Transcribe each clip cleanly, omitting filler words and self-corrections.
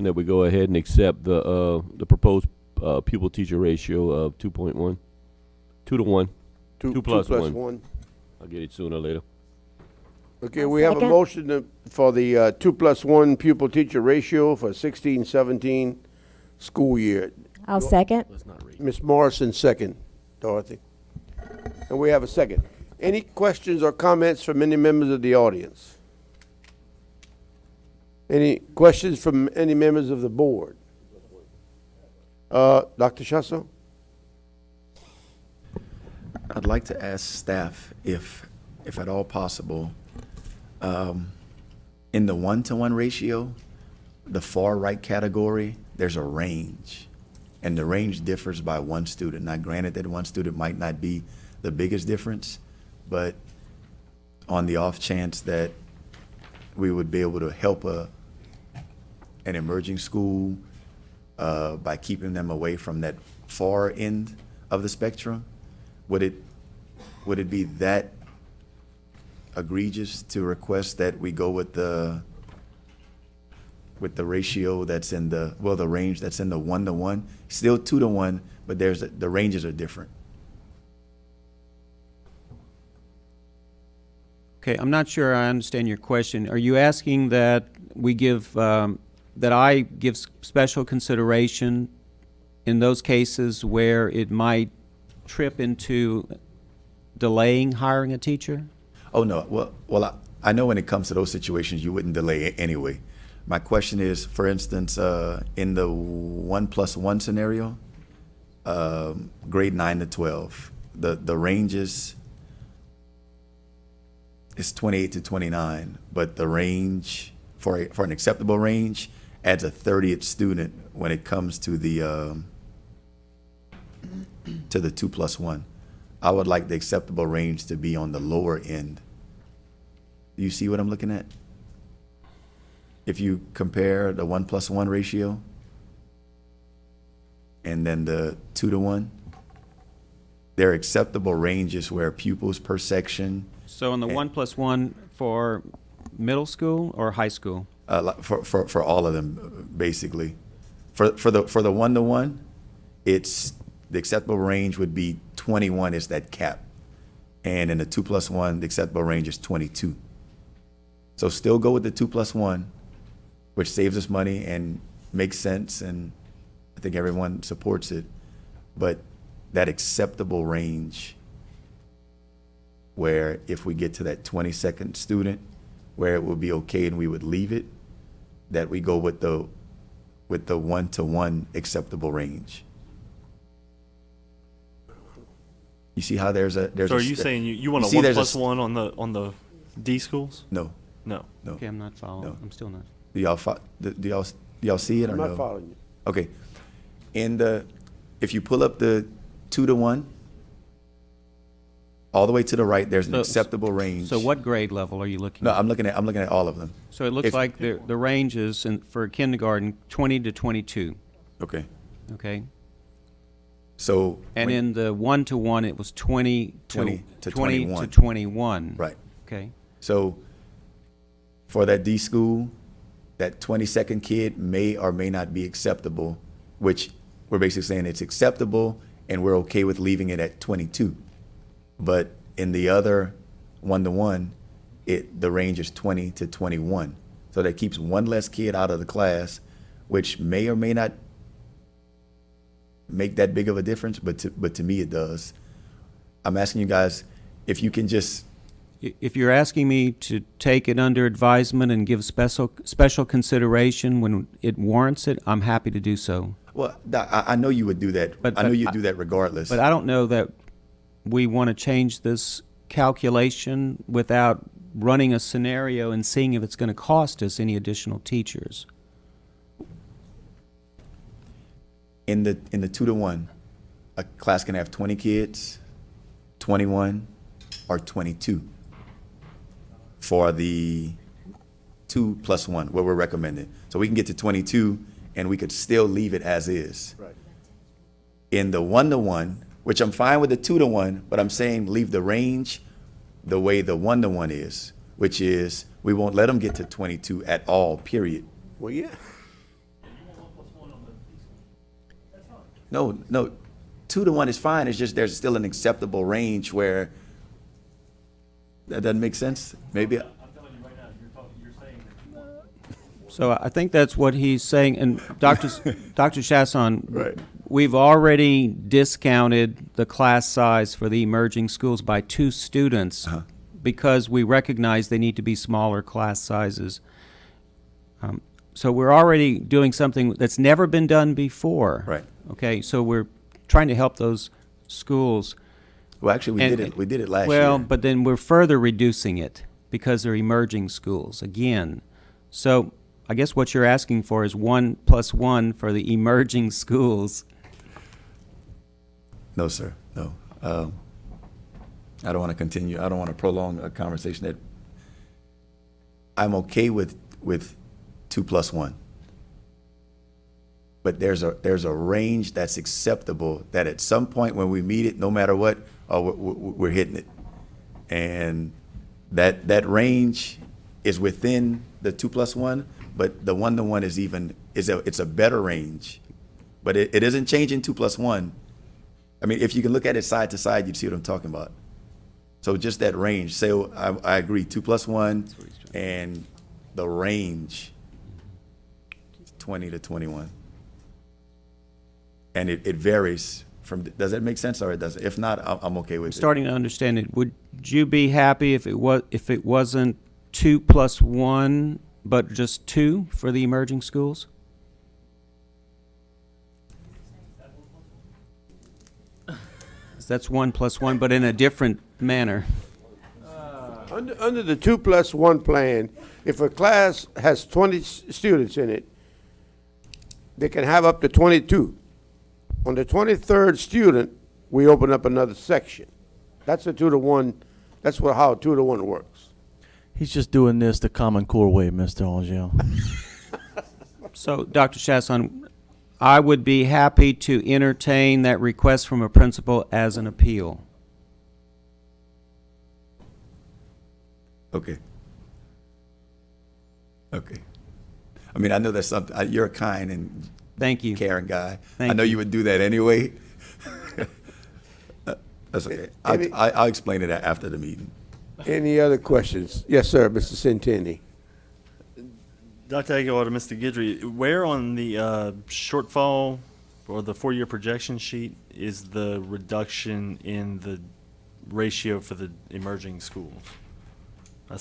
that we go ahead and accept the proposed pupil teacher ratio of 2.1, 2 to 1, two plus one. I'll get it sooner or later. Okay, we have a motion for the 2+1 pupil teacher ratio for 16-17 school year. I'll second. Let's not read. Ms. Morrison, second. Dorothy. And we have a second. Any questions or comments from any members of the audience? Any questions from any members of the board? Dr. Shasso? I'd like to ask staff if at all possible, in the 1-to-1 ratio, the far right category, there's a range. And the range differs by one student. Now, granted that one student might not be the biggest difference, but on the off chance that we would be able to help an emerging school by keeping them away from that far end of the spectrum, would it be that egregious to request that we go with the ratio that's in the range that's in the 1-to-1, still 2-to-1, but the ranges are different. Okay, I'm not sure I understand your question. Are you asking that we give that I give special consideration in those cases where it might trip into delaying hiring a teacher? Oh no, well I know when it comes to those situations you wouldn't delay it anyway. My question is, for instance, in the 1+1 scenario, grade 9 to 12, the ranges is 28 to 29, but the range for an acceptable range adds a 30th student when it comes to the 2+1. I would like the acceptable range to be on the lower end. Do you see what I'm looking at? If you compare the 1+1 ratio and then the 2-to-1, there are acceptable ranges where pupils per section. So on the 1+1 for middle school or high school? For all of them, basically. For the 1-to-1, it's the acceptable range would be 21 is that cap, and in the 2+1, the acceptable range is 22. So still go with the 2+1, which saves us money and makes sense, and I think everyone supports it. But that acceptable range, where if we get to that 22nd student, where it would be okay and we would leave it, that we go with the 1-to-1 acceptable range. You see how there's a So are you saying you want a 1+1 on the D schools? No. Okay, I'm not following. No. I'm still not. Do y'all see it or I'm no? not following you. Okay. If you pull up the 2-to-1, all the way to the right, there's an acceptable range. So what grade level are you looking No, at? I'm looking at all of them. So it looks like the range is for kindergarten 20 to 22. Okay. Okay. So And in the 1-to-1, it was 20 to 20 21. to 21. right. Okay. So for that D school, that 22nd kid may or may not be acceptable, which we're basically saying it's acceptable and we're okay with leaving it at 22. But in the other 1-to-1, the range is 20 to 21. So that keeps one less kid out of the class, which may or may not make that big of a difference, but to me it does. I'm asking you guys if you can just. If you're asking me to take it under advisement and give special consideration when it warrants it, I'm happy to do so. Well, I know you would do that. But I know you'd do that regardless. But I don't know that we want to change this calculation without running a scenario and seeing if it's going to cost us any additional teachers. In the 2-to-1, a class can have 20 kids, 21, or 22 for the 2+1, what we're recommending. So we can get to 22 and we could still leave it as is. Right. In the 1-to-1, which I'm fine with the 2-to-1, but I'm saying leave the range the way the 1-to-1 is, which is we won't let them get to 22 at all, period. Well, yeah. No, 2-to-1 is fine, it's just there's still an acceptable range where, that doesn't make sense? Maybe, So I think that's what he's saying, and Dr. Chasson, Right. we've already discounted the class size for the emerging schools by 2 students because we recognize they need to be smaller class sizes. So we're already doing something that's never been done before. Right. Okay, so we're trying to help those schools. well, actually, we did it last year. Well, but then we're further reducing it because they're emerging schools again. So I guess what you're asking for is 1+1 for the emerging schools. No, sir, no. I don't want to continue, I don't want to prolong a conversation that, I'm okay with 2+1. But there's a range that's acceptable, that at some point when we meet it, no matter what, we're hitting it. And that range is within the 2+1, but the 1-to-1 it's a better range. But it isn't changing 2+1. I mean, if you can look at it side to side, you'd see what I'm talking about. So just that range, say, I agree, 2+1, and the range, 20 to 21. And it varies from, does that make sense, or it doesn't? If not, I'm okay with it. Starting to understand it. Would you be happy if it wasn't 2+1, but just 2 for the emerging schools? That's 1+1, but in a different manner. Under the 2+1 plan, if a class has 20 students in it, they can have up to 22. On the 23rd student, we open up another section. That's a 2-to-1, that's how 2-to-1 works. He's just doing this the Common Core way, Mr. Angel. So, Dr. Chasson, I would be happy to entertain that request from a principal as an appeal. Okay. I mean, I know that's something, you're a kind and Thank you. caring guy. Thank I know you. you would do that anyway. That's okay. I'll explain it after the meeting. Any other questions? Yes, sir, Mr. Centini. Dr. Aguilar to Mr. Guidry, where on the shortfall or the 4-year projection sheet is the reduction in the ratio for the emerging schools?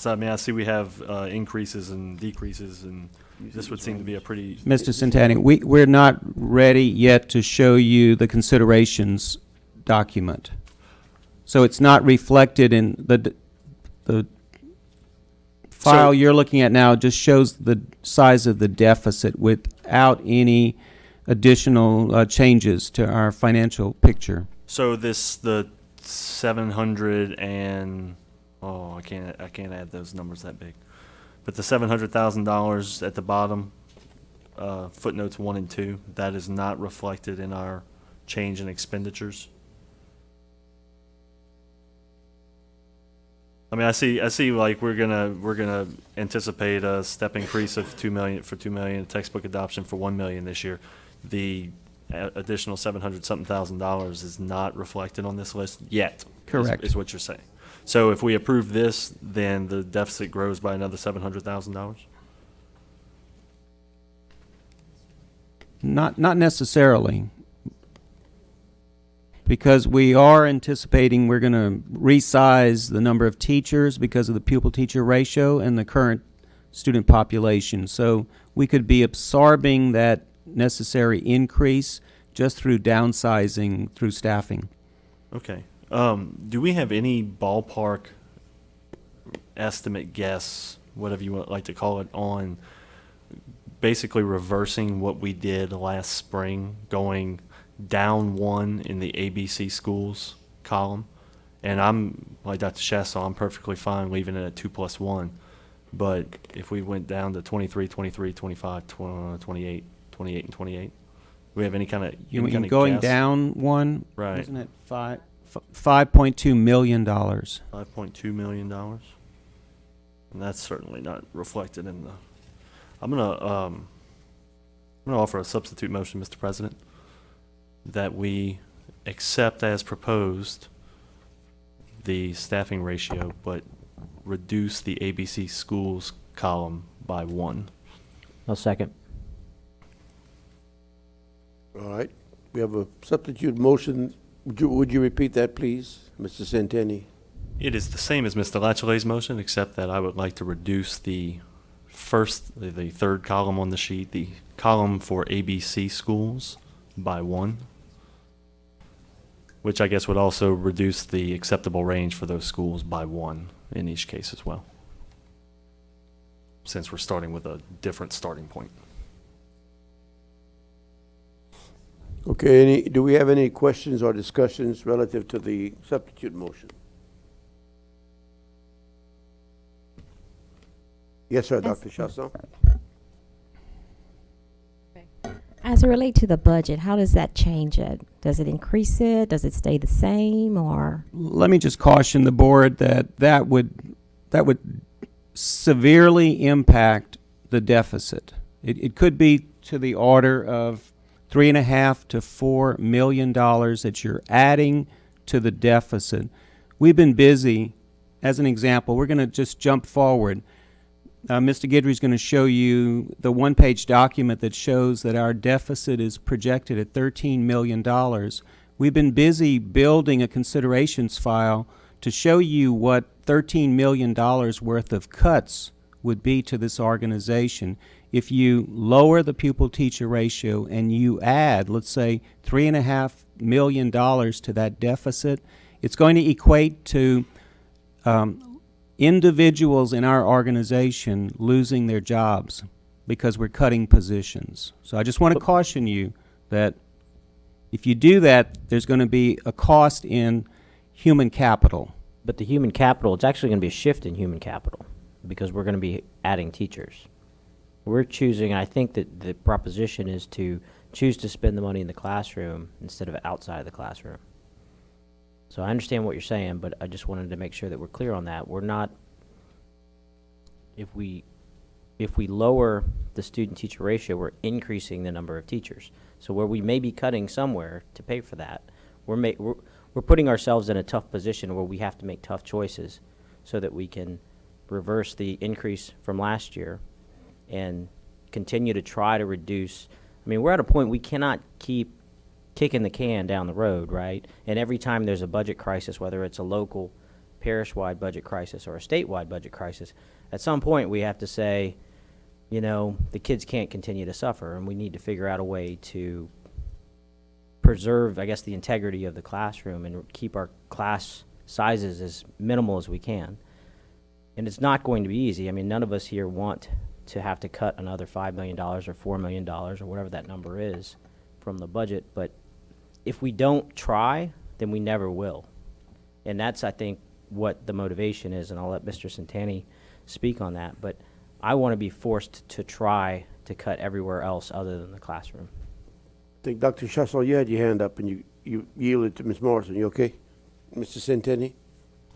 I mean, I see we have increases and decreases, and this would seem to be a pretty... Mr. Centani, we're not ready yet to show you the considerations document. So it's not reflected in the file you're looking at now. Just shows the size of the deficit without any additional changes to our financial picture. So the 700 and... Oh, I can't add those numbers that big. But the $700,000 at the bottom, footnotes 1 and 2, that is not reflected in our change in expenditures. I mean, I see like we're gonna anticipate a step increase of $2 million, textbook adoption for $1 million this year. The additional $700-something thousand is not reflected on this list yet. Correct. Is what you're saying. So if we approve this, then the deficit grows by another $700,000? Not necessarily, because we are anticipating we're going to resize the number of teachers because of the pupil-teacher ratio and the current student population. So we could be absorbing that necessary increase just through downsizing through staffing. Okay. Do we have any ballpark estimate, guess, whatever you would like to call it, on basically reversing what we did last spring, going down 1 in the ABC schools column? And I'm, like Dr. Chasson, I'm perfectly fine leaving it at 2+1. But if we went down to 23, 23, 25, 28, 28, and 28, do we have any kind of You mean going guess? down 1? Right. Isn't it $5.2 million? $5.2 million, and that's certainly not reflected in the. I'm gonna offer a substitute motion, Mr. President. that we accept as proposed the staffing ratio, but reduce the ABC schools column by 1. I'll second. All right, we have a substitute motion. Would you repeat that, please, Mr. Centeni? It is the same as Mr. Latchley's motion, except that I would like to reduce the third column on the sheet, the column for ABC schools, by 1, which I guess would also reduce the acceptable range for those schools by 1 in each case as well, since we're starting with a different starting point. Okay, do we have any questions or discussions relative to the substitute motion? Yes, sir, Dr. Chasson. As it relates to the budget, how does that change it? Does it increase it? Does it stay the same, or? Let me just caution the board that would severely impact the deficit. It could be to the order of $3.5 to $4 million that you're adding to the deficit. We've been busy. As an example, we're going to just jump forward. Mr. Guidry is going to show you the one-page document that shows that our deficit is projected at $13 million. We've been busy building a considerations file to show you what $13 million worth of cuts would be to this organization if you lower the pupil-teacher ratio and you add, let's say, $3.5 million to that deficit. It's going to equate to individuals in our organization losing their jobs because we're cutting positions. So I just want to caution you that if you do that, there's going to be a cost in human capital. But the human capital, it's actually going to be a shift in human capital because we're going to be adding teachers. We're choosing, I think that the proposition is to choose to spend the money in the classroom instead of outside of the classroom. So I understand what you're saying, but I just wanted to make sure that we're clear on that. We're not, if we lower the student-teacher ratio, we're increasing the number of teachers. So where we may be cutting somewhere to pay for that, we're putting ourselves in a tough position where we have to make tough choices so that we can reverse the increase from last year and continue to try to reduce. I mean, we're at a point we cannot keep kicking the can down the road, right? And every time there's a budget crisis, whether it's a local parish-wide budget crisis or a statewide budget crisis, at some point we have to say, you know, the kids can't continue to suffer, and we need to figure out a way to preserve, I guess, the integrity of the classroom and keep our class sizes as minimal as we can. And it's not going to be easy. I mean, none of us here want to have to cut another $5 million or $4 million or whatever that number is from the budget, but if we don't try, then we never will. And that's, I think, what the motivation is, and I'll let Mr. Centeni speak on that, but I want to be forced to try to cut everywhere else other than the classroom. I think, Dr. Chasson, you had your hand up and you yielded to Ms. Morrison. You okay? Mr. Centeni?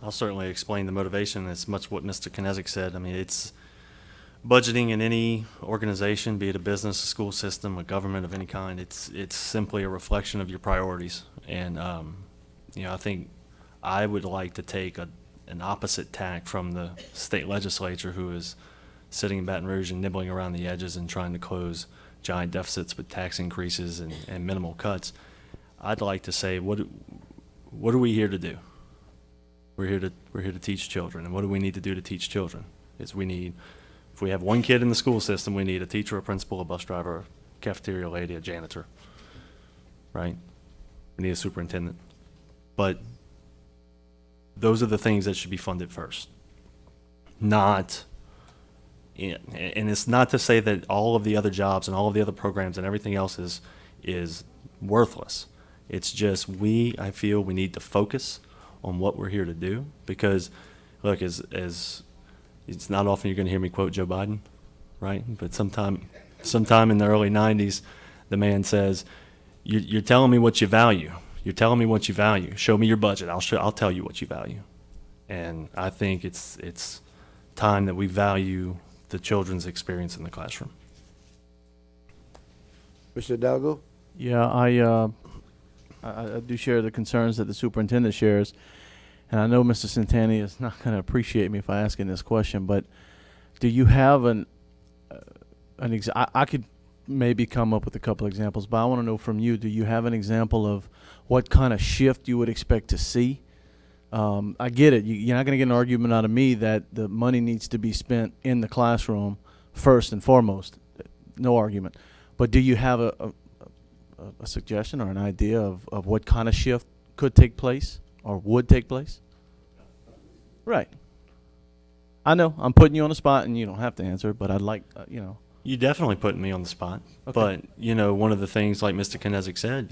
I'll certainly explain the motivation. It's much what Mr. Knezik said. I mean, it's budgeting in any organization, be it a business, a school system, a government of any kind. It's simply a reflection of your priorities. And, you know, I think I would like to take an opposite tack from the state legislature, who is sitting in Baton Rouge and nibbling around the edges and trying to close giant deficits with tax increases and minimal cuts. I'd like to say, what are we here to do? We're here to teach children. And what do we need to do to teach children? Is if we have one kid in the school system, we need a teacher, a principal, a bus driver, a cafeteria lady, a janitor, right? We need a superintendent. But those are the things that should be funded first. And it's not to say that all of the other jobs and all of the other programs and everything else is worthless. It's just I feel we need to focus on what we're here to do, because, look, as it's not often you're going to hear me quote Joe Biden, right? But sometime in the early 90s, the man says, you're telling me what you value. You're telling me what you value. Show me your budget. I'll tell you what you value. And I think it's time that we value the children's experience in the classroom. Mr. Hidalgo? Yeah, I do share the concerns that the superintendent shares, and I know Mr. Santani is not going to appreciate me if I ask him this question, but do you have I could maybe come up with a couple examples, but I want to know from you, do you have an example of what kind of shift you would expect to see? I get it. You're not going to get an argument out of me that the money needs to be spent in the classroom first and foremost. No argument. But do you have a suggestion or an idea of what kind of shift could take place or would take place? Right. I know I'm putting you on the spot, and you don't have to answer, but I'd like, You definitely putting me on the spot. Okay. But, one of the things, like Mr. Kinesic said,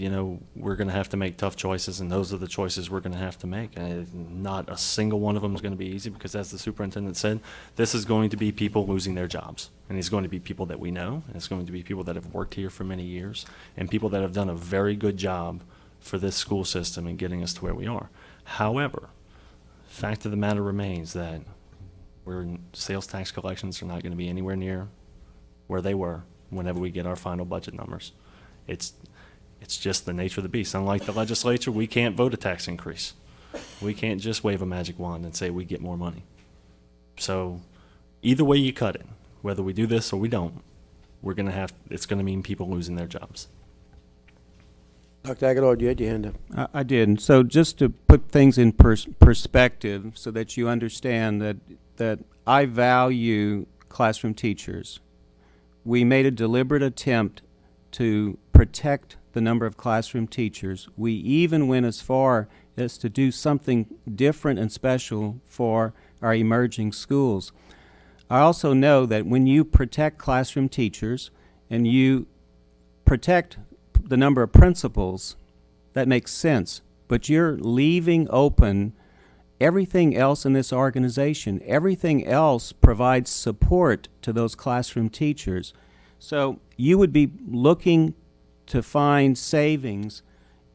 we're going to have to make tough choices, and those are the choices we're going to have to make. And not a single one of them is going to be easy because, as the superintendent said, this is going to be people losing their jobs. And it's going to be people that we know, and it's going to be people that have worked here for many years, and people that have done a very good job for this school system in getting us to where we are. However, fact of the matter remains that sales tax collections are not going to be anywhere near where they were whenever we get our final budget numbers. It's just the nature of the beast. Unlike the legislature, we can't vote a tax increase. We can't just wave a magic wand and say we get more money. So either way you cut it, whether we do this or we don't, it's going to mean people losing their jobs. Dr. Aguilar, you had your hand up. I did. And so just to put things in perspective so that you understand that I value classroom teachers. We made a deliberate attempt to protect the number of classroom teachers. We even went as far as to do something different and special for our emerging schools. I also know that when you protect classroom teachers and you protect the number of principals, that makes sense. But you're leaving open everything else in this organization. Everything else provides support to those classroom teachers. So you would be looking to find savings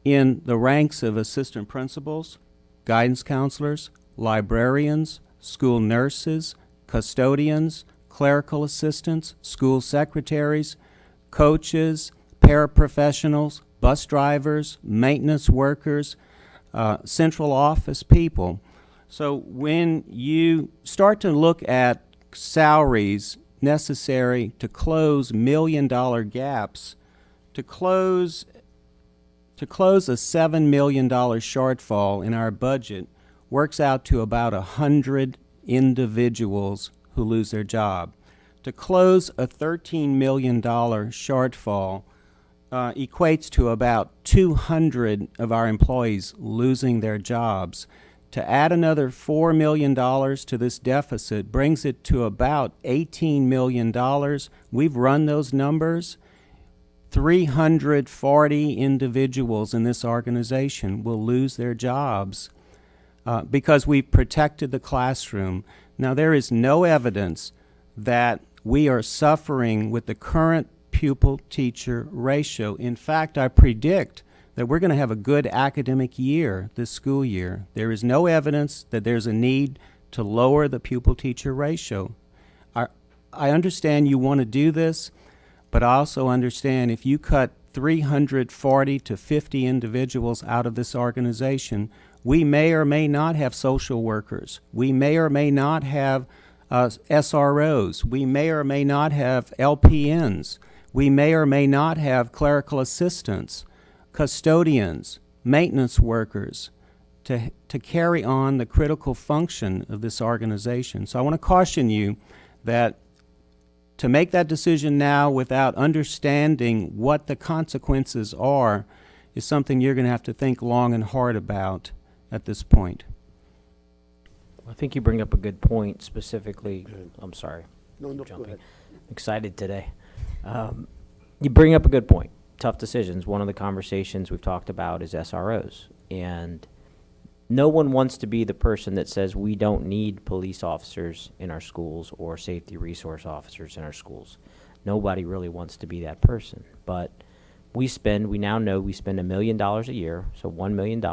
in the ranks of assistant principals, guidance counselors, librarians, school nurses, custodians, clerical assistants, school secretaries, coaches, paraprofessionals, bus drivers, maintenance workers, central office people. So when you start to look at salaries necessary to close million-dollar gaps, to close a $7 million shortfall in our budget works out to about 100 individuals who lose their job. To close a $13 million shortfall equates to about 200 of our employees losing their jobs. To add another $4 million to this deficit brings it to about $18 million. We've run those numbers. 340 individuals in this organization will lose their jobs because we've protected the classroom. Now, there is no evidence that we are suffering with the current pupil-teacher ratio. In fact, I predict that we're going to have a good academic year this school year. There is no evidence that there's a need to lower the pupil-teacher ratio. I understand you want to do this, but I also understand if you cut 340 to 50 individuals out of this organization, we may or may not have social workers. We may or may not have SROs. We may or may not have LPNs. We may or may not have clerical assistants, custodians, maintenance workers to carry on the critical function of this organization. So I want to caution you that to make that decision now without understanding what the consequences are is something you're going to have to think long and hard about at this point. I think you bring up a good point specifically. I'm sorry. No, go Jumping. ahead. Excited today. You bring up a good point. Tough decisions. One of the conversations we've talked about is SROs. And no one wants to be the person that says we don't need police officers in our schools or safety resource officers in our schools. Nobody really wants to be that person. But we now know we spend $1 million a year, so $1 million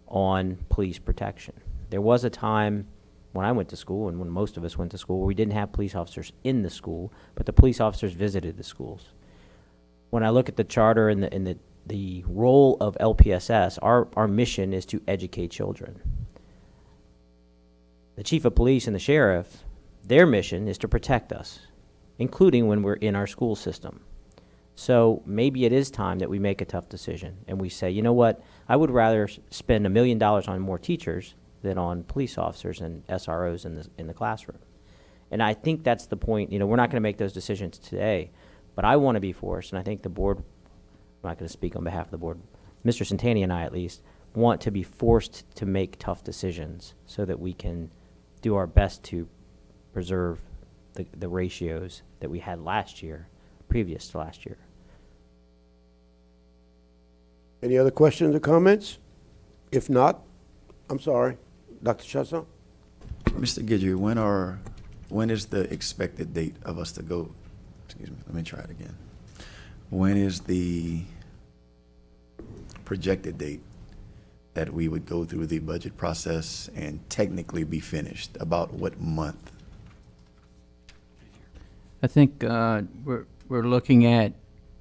on police protection. There was a time when I went to school and when most of us went to school where we didn't have police officers in the school, but the police officers visited the schools. When I look at the charter and the the role of LPSS, our mission is to educate children. The chief of police and the sheriff, their mission is to protect us, including when we're in our school system. So maybe it is time that we make a tough decision and we say, you know what, I would rather spend $1 million on more teachers than on police officers and SROs in the classroom. And I think that's the point. You know, we're not going to make those decisions today, but I want to be forced, and I think the board, I'm not going to speak on behalf of the board, Mr. Santani and I at least, want to be forced to make tough decisions so that we can do our best to preserve the ratios that we had last year, previous to last year. Any other questions or comments? If not, I'm sorry, Dr. Chasson? Mr. Guidry, when is the expected date of us to go? Excuse me, let me try it again. When is the projected date that we would go through the budget process and technically be finished? About what month? I think we're looking at,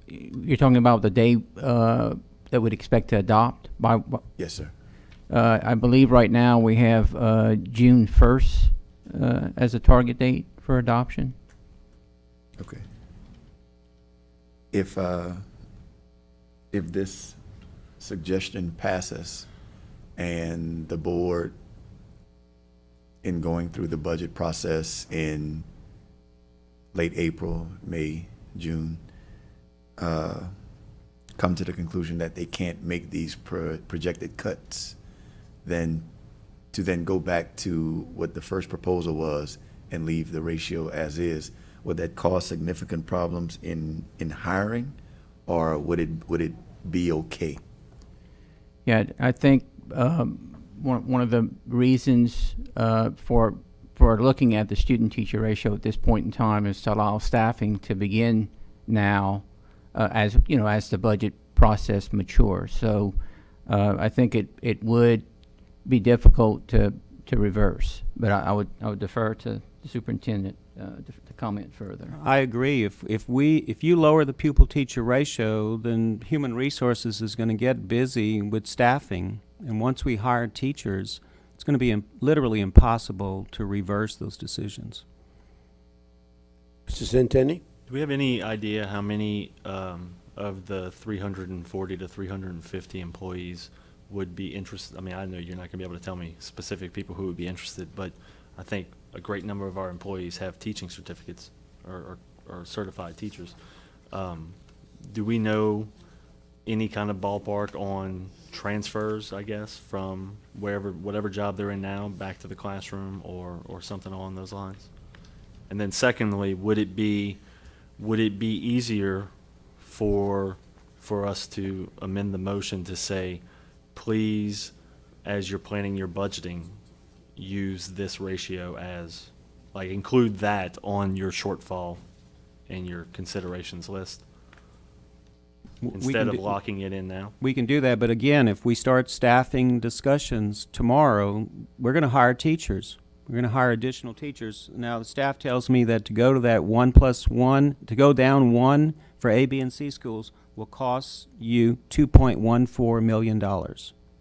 you're talking about the day that we'd expect to adopt by. Yes, sir. I believe right now we have June 1st as a target date for adoption. Okay. If this suggestion passes and the board, in going through the budget process in late April, May, June, come to the conclusion that they can't make these projected cuts, then go back to what the first proposal was and leave the ratio as is, would that cause significant problems in hiring, or would it be okay? Yeah, I think one of the reasons for looking at the student-teacher ratio at this point in time is to allow staffing to begin now, as the budget process matures. So I think it would be difficult to reverse, but I would defer to the superintendent to comment further. I agree. If you lower the pupil-teacher ratio, then human resources is going to get busy with staffing, and once we hire teachers, it's going to be literally impossible to reverse those decisions. Mr. Centeni? Do we have any idea how many of the 340 to 350 employees would be interested? I mean, I know you're not going to be able to tell me specific people who would be interested, but I think a great number of our employees have teaching certificates or certified teachers. Do we know any kind of ballpark on transfers, I guess, from whatever job they're in now back to the classroom or something along those lines? And then secondly, would it be easier for us to amend the motion to say, please, as you're planning your budgeting, use this ratio as, like, include that on your shortfall and your considerations list instead of locking it in now? We can do that, but again, if we start staffing discussions tomorrow, we're going to hire teachers. We're going to hire additional teachers. Now, the staff tells me that to go to that 1+1, to go down 1 for A, B, and C schools will cost you $2.14 million.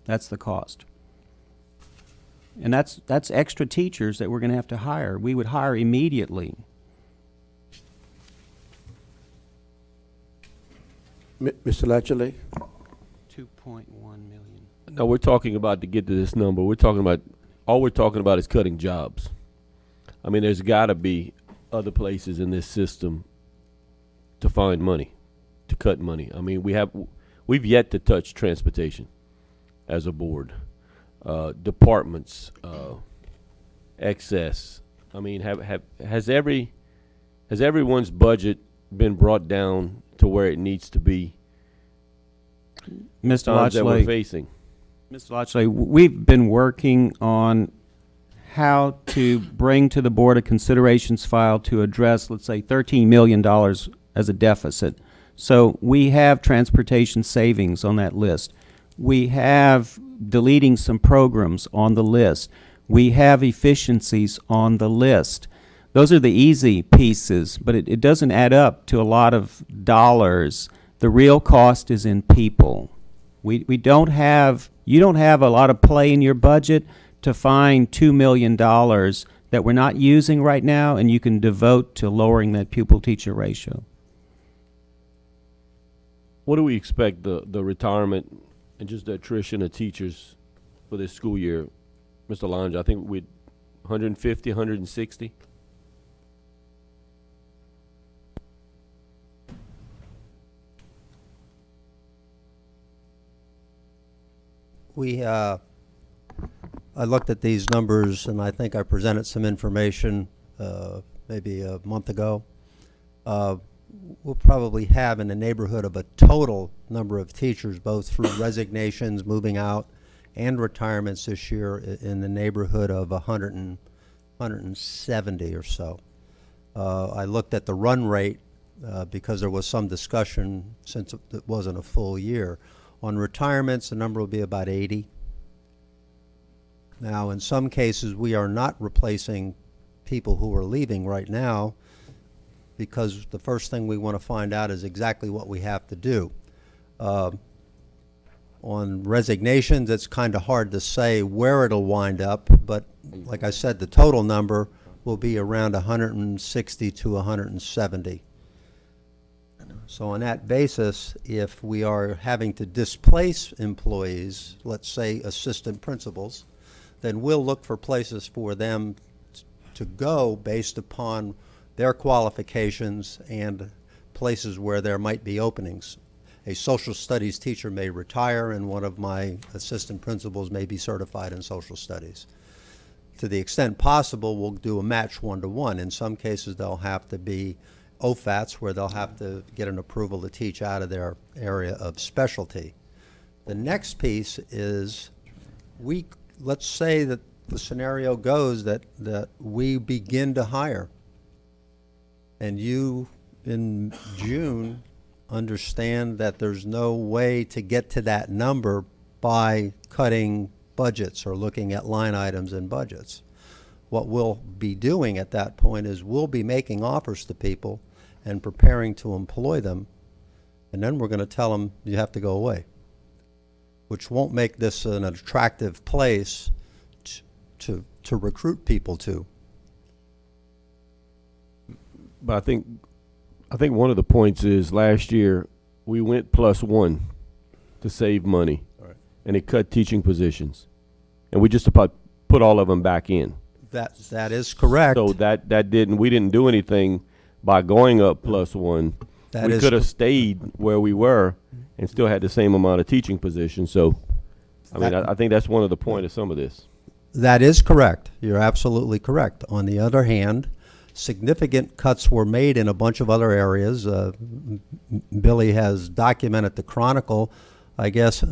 That's the cost. And that's extra teachers that we're going to have to hire. We would hire immediately. Mr. Latchley? 2.1 million. No, we're talking about, to get to this number, all we're talking about is cutting jobs. I mean, there's got to be other places in this system to find money, to cut money. I mean, we've yet to touch transportation as a board. Departments, excess. I mean, has everyone's budget been brought down to where it needs to be? Mr. Times that we're Lotchley, facing. Mr. Lotchley, we've been working on how to bring to the board a considerations file to address, let's say, $13 million as a deficit. So we have transportation savings on that list. We have deleting some programs on the list. We have efficiencies on the list. Those are the easy pieces, but it doesn't add up to a lot of dollars. The real cost is in people. We don't have, you don't have a lot of play in your budget to find $2 million that we're not using right now and you can devote to lowering that pupil-teacher ratio. What do we expect the retirement and just the attrition of teachers for this school year? Mr. Lange, I think we'd 150, 160? I looked at these numbers and I think I presented some information maybe a month ago. We'll probably have in the neighborhood of a total number of teachers, both through resignations, moving out, and retirements this year in the neighborhood of 170 or so. I looked at the run rate because there was some discussion since it wasn't a full year. On retirements, the number will be about 80. Now, in some cases, we are not replacing people who are leaving right now because the first thing we want to find out is exactly what we have to do. On resignations, it's kind of hard to say where it'll wind up, but like I said, the total number will be around 160 to 170. So on that basis, if we are having to displace employees, let's say assistant principals, then we'll look for places for them to go based upon their qualifications and places where there might be openings. A social studies teacher may retire and one of my assistant principals may be certified in social studies. To the extent possible, we'll do a match one-to-one. In some cases, they'll have to be OFATs where they'll have to get an approval to teach out of their area of specialty. The next piece is let's say that the scenario goes that we begin to hire and you in June understand that there's no way to get to that number by cutting budgets or looking at line items in budgets. What we'll be doing at that point is we'll be making offers to people and preparing to employ them, and then we're going to tell them you have to go away, which won't make this an attractive place to recruit people to. But I think one of the points is last year we went +1 to save money, Right. and it cut teaching positions, and we just about put all of them back in. That is correct. So we didn't do anything by going up +1. That We is could have stayed where we were and still had the same amount of teaching positions. So, I think that's one of the point of some of this. That is correct. You're absolutely correct. On the other hand, significant cuts were made in a bunch of other areas. Billy has documented the Chronicle, I guess,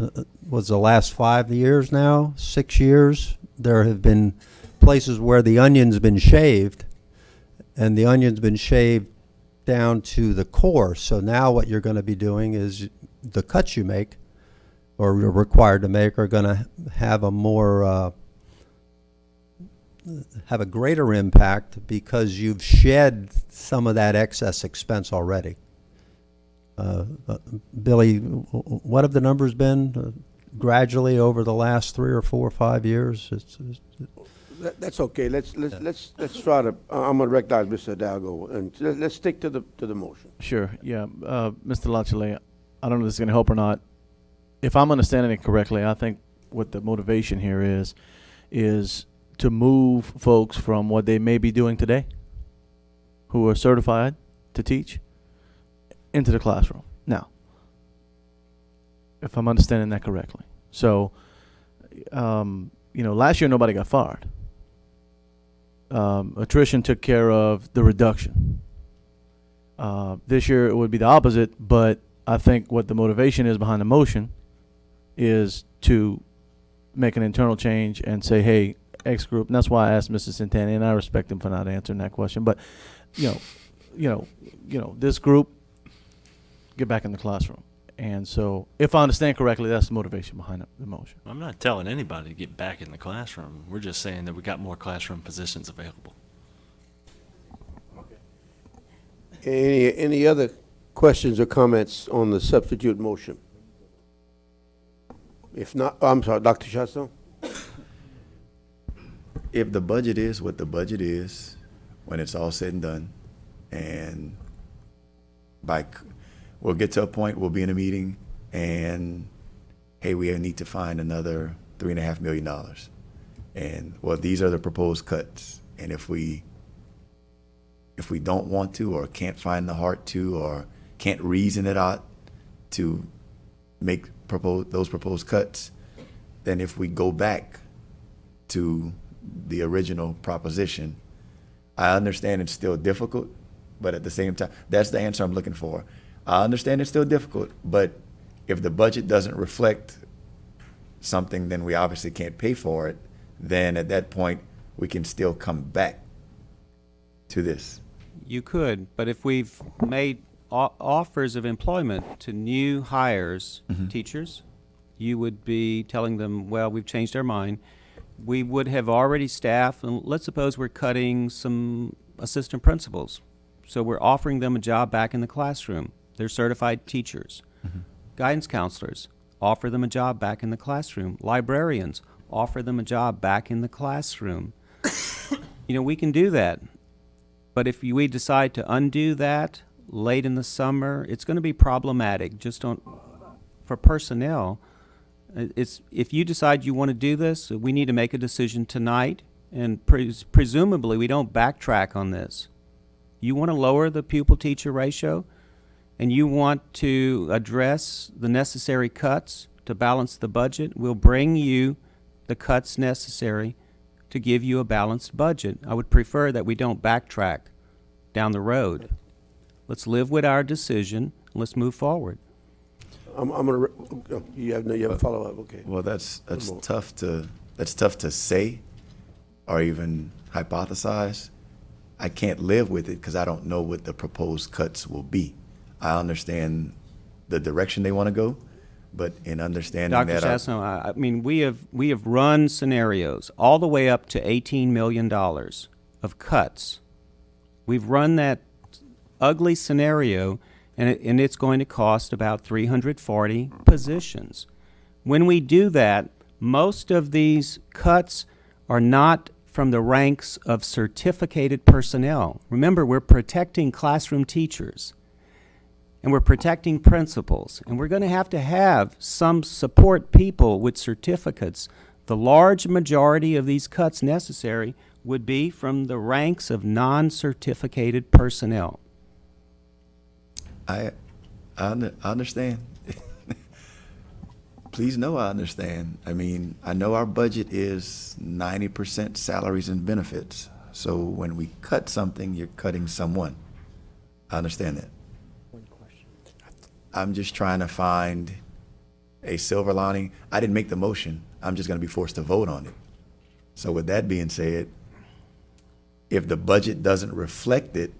was the last 5 years now, 6 years. There have been places where the onion's been shaved, and the onion's been shaved down to the core. So now what you're going to be doing is the cuts you make or you're required to make are going to have have a greater impact because you've shed some of that excess expense already. Billy, what have the numbers been gradually over the last 3 or 4 or 5 years? That's okay. Let's try to. I'm gonna recognize Mr. Hidalgo, and let's stick to the motion. Sure, yeah. Mr. Lachele, I don't know if this is going to help or not. If I'm understanding it correctly, I think what the motivation here is to move folks from what they may be doing today, who are certified to teach, into the classroom. Now, if I'm understanding that correctly. So, last year nobody got fired. Attrition took care of the reduction. This year it would be the opposite, but I think what the motivation is behind the motion is to make an internal change and say, hey, X group, and that's why I asked Mr. Centani, and I respect him for not answering that question, but this group, get back in the classroom. And so, if I understand correctly, that's the motivation behind the motion. I'm not telling anybody to get back in the classroom. We're just saying that we got more classroom positions available. Any other questions or comments on the substitute motion? If not, I'm sorry, Dr. Shaston? If the budget is what the budget is, when it's all said and done, and we'll get to a point, we'll be in a meeting, and hey, we need to find another $3.5 million. And well, these are the proposed cuts. And if we don't want to, or can't find the heart to, or can't reason it out to make those proposed cuts, then if we go back to the original proposition, I understand it's still difficult, but at the same time, that's the answer I'm looking for. I understand it's still difficult, but if the budget doesn't reflect something, then we obviously can't pay for it. Then at that point, we can still come back to this. You could, but if we've made offers of employment to new hires, teachers, you would be telling them, well, we've changed our mind. We would have already staffed, and let's suppose we're cutting some assistant principals. So we're offering them a job back in the classroom. They're certified teachers. Guidance counselors, offer them a job back in the classroom. Librarians, offer them a job back in the classroom. You know, we can do that. But if we decide to undo that late in the summer, it's going to be problematic. Just for personnel. If you decide you want to do this, we need to make a decision tonight, and presumably we don't backtrack on this. You want to lower the pupil-teacher ratio, and you want to address the necessary cuts to balance the budget, we'll bring you the cuts necessary to give you a balanced budget. I would prefer that we don't backtrack down the road. Let's live with our decision, and let's move forward. I'm gonna, you have a follow-up, okay. Well, that's tough to say or even hypothesize. I can't live with it because I don't know what the proposed cuts will be. I understand the direction they want to go, but in understanding Dr. that, Chasno, I mean, we have run scenarios all the way up to $18 million of cuts. We've run that ugly scenario, and it's going to cost about 340 positions. When we do that, most of these cuts are not from the ranks of certificated personnel. Remember, we're protecting classroom teachers, and we're protecting principals, and we're going to have some support people with certificates. The large majority of these cuts necessary would be from the ranks of non-certificated personnel. I understand. Please know I understand. I mean, I know our budget is 90% salaries and benefits. So when we cut something, you're cutting someone. I understand that. I'm just trying to find a silver lining. I didn't make the motion. I'm just going to be forced to vote on it. So with that being said, if the budget doesn't reflect it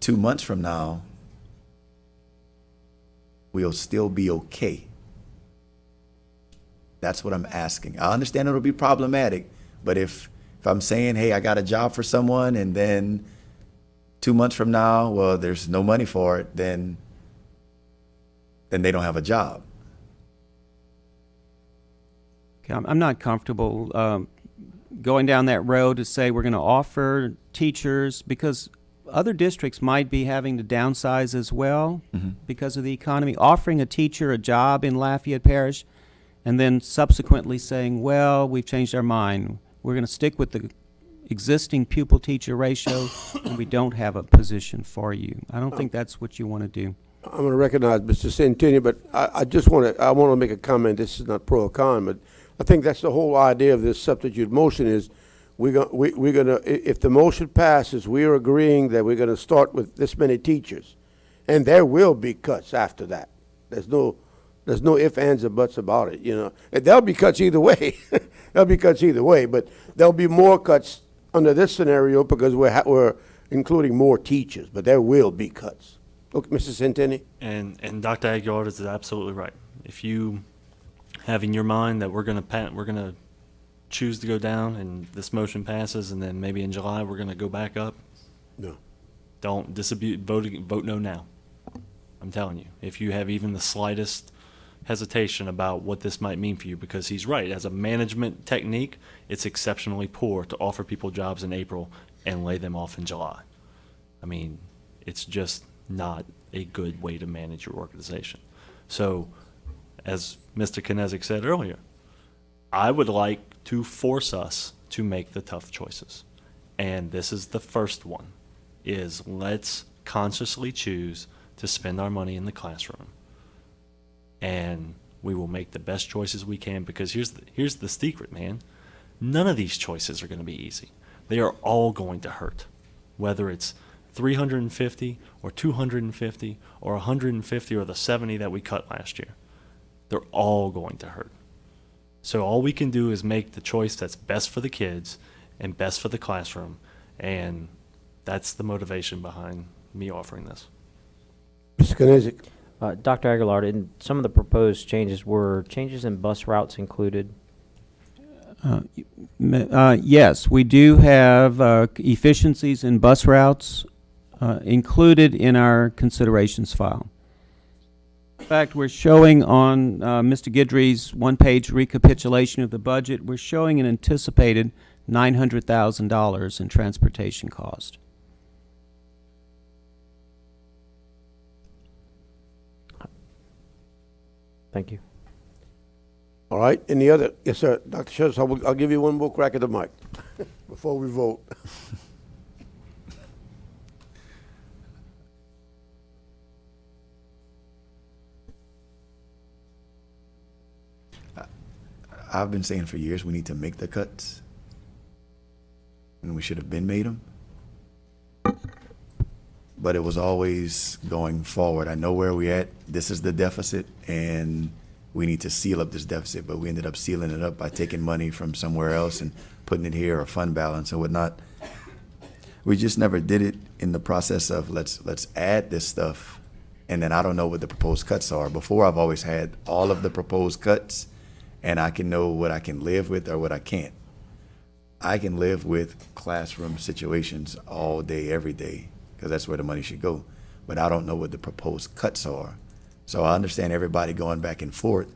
2 months from now, we'll still be okay. That's what I'm asking. I understand it'll be problematic, but if I'm saying, hey, I got a job for someone, and then 2 months from now, well, there's no money for it, then they don't have a job. Okay, I'm not comfortable going down that road to say we're going to offer teachers, because other districts might be having to downsize as well because of the economy. Offering a teacher a job in Lafayette Parish and then subsequently saying, well, we've changed our mind. We're going to stick with the existing pupil-teacher ratio, and we don't have a position for you. I don't think that's what you want to do. I'm going to recognize Mr. Centennial, but I just want to make a comment. This is not pro or con, but I think that's the whole idea of this substitute motion is we're gonna if the motion passes, we are agreeing that we're gonna start with this many teachers, and there will be cuts after that. There's no ifs, ands, or buts about it. You know, and there'll be cuts either way. There'll be cuts either way, but there'll be more cuts under this scenario because we're including more teachers. But there will be cuts. Okay, Mr. Centennial. And Dr. Aguilar is absolutely right. If you have in your mind that we're gonna choose to go down and this motion passes, and then maybe in July we're gonna go back up, No. don't disabuse, vote no now. I'm telling you, if you have even the slightest hesitation about what this might mean for you, because he's right. As a management technique, it's exceptionally poor to offer people jobs in April and lay them off in July. I mean, it's just not a good way to manage your organization. So, as Mr. Kinesic said earlier, I would like to force us to make the tough choices. And this is the first one, is let's consciously choose to spend our money in the classroom. And we will make the best choices we can, because here's the secret, man. None of these choices are going to be easy. They are all going to hurt, whether it's 350 or 250 or 150 or the 70 that we cut last year. They're all going to hurt. So all we can do is make the choice that's best for the kids and best for the classroom, and that's the motivation behind me offering this. Mr. Kinesic. Dr. Aguilar, in some of the proposed changes, were changes in bus routes included? Yes, we do have efficiencies in bus routes included in our considerations file. In fact, we're showing on Mr. Guidry's one-page recapitulation of the budget, we're showing an anticipated $900,000 in transportation cost. Thank you. All right, any other? Yes, sir. Dr. Schultz, I'll give you one more crack at the mic before we vote. I've been saying for years we need to make the cuts, and we should have been made them. But it was always going forward. I know where we're at. This is the deficit, and we need to seal up this deficit. But we ended up sealing it up by taking money from somewhere else and putting it here, or fund balance or whatnot. We just never did it in the process of let's add this stuff, and then I don't know what the proposed cuts are. Before, I've always had all of the proposed cuts, and I can know what I can live with or what I can't. I can live with classroom situations all day, every day, because that's where the money should go. But I don't know what the proposed cuts are. So I understand everybody going back and forth,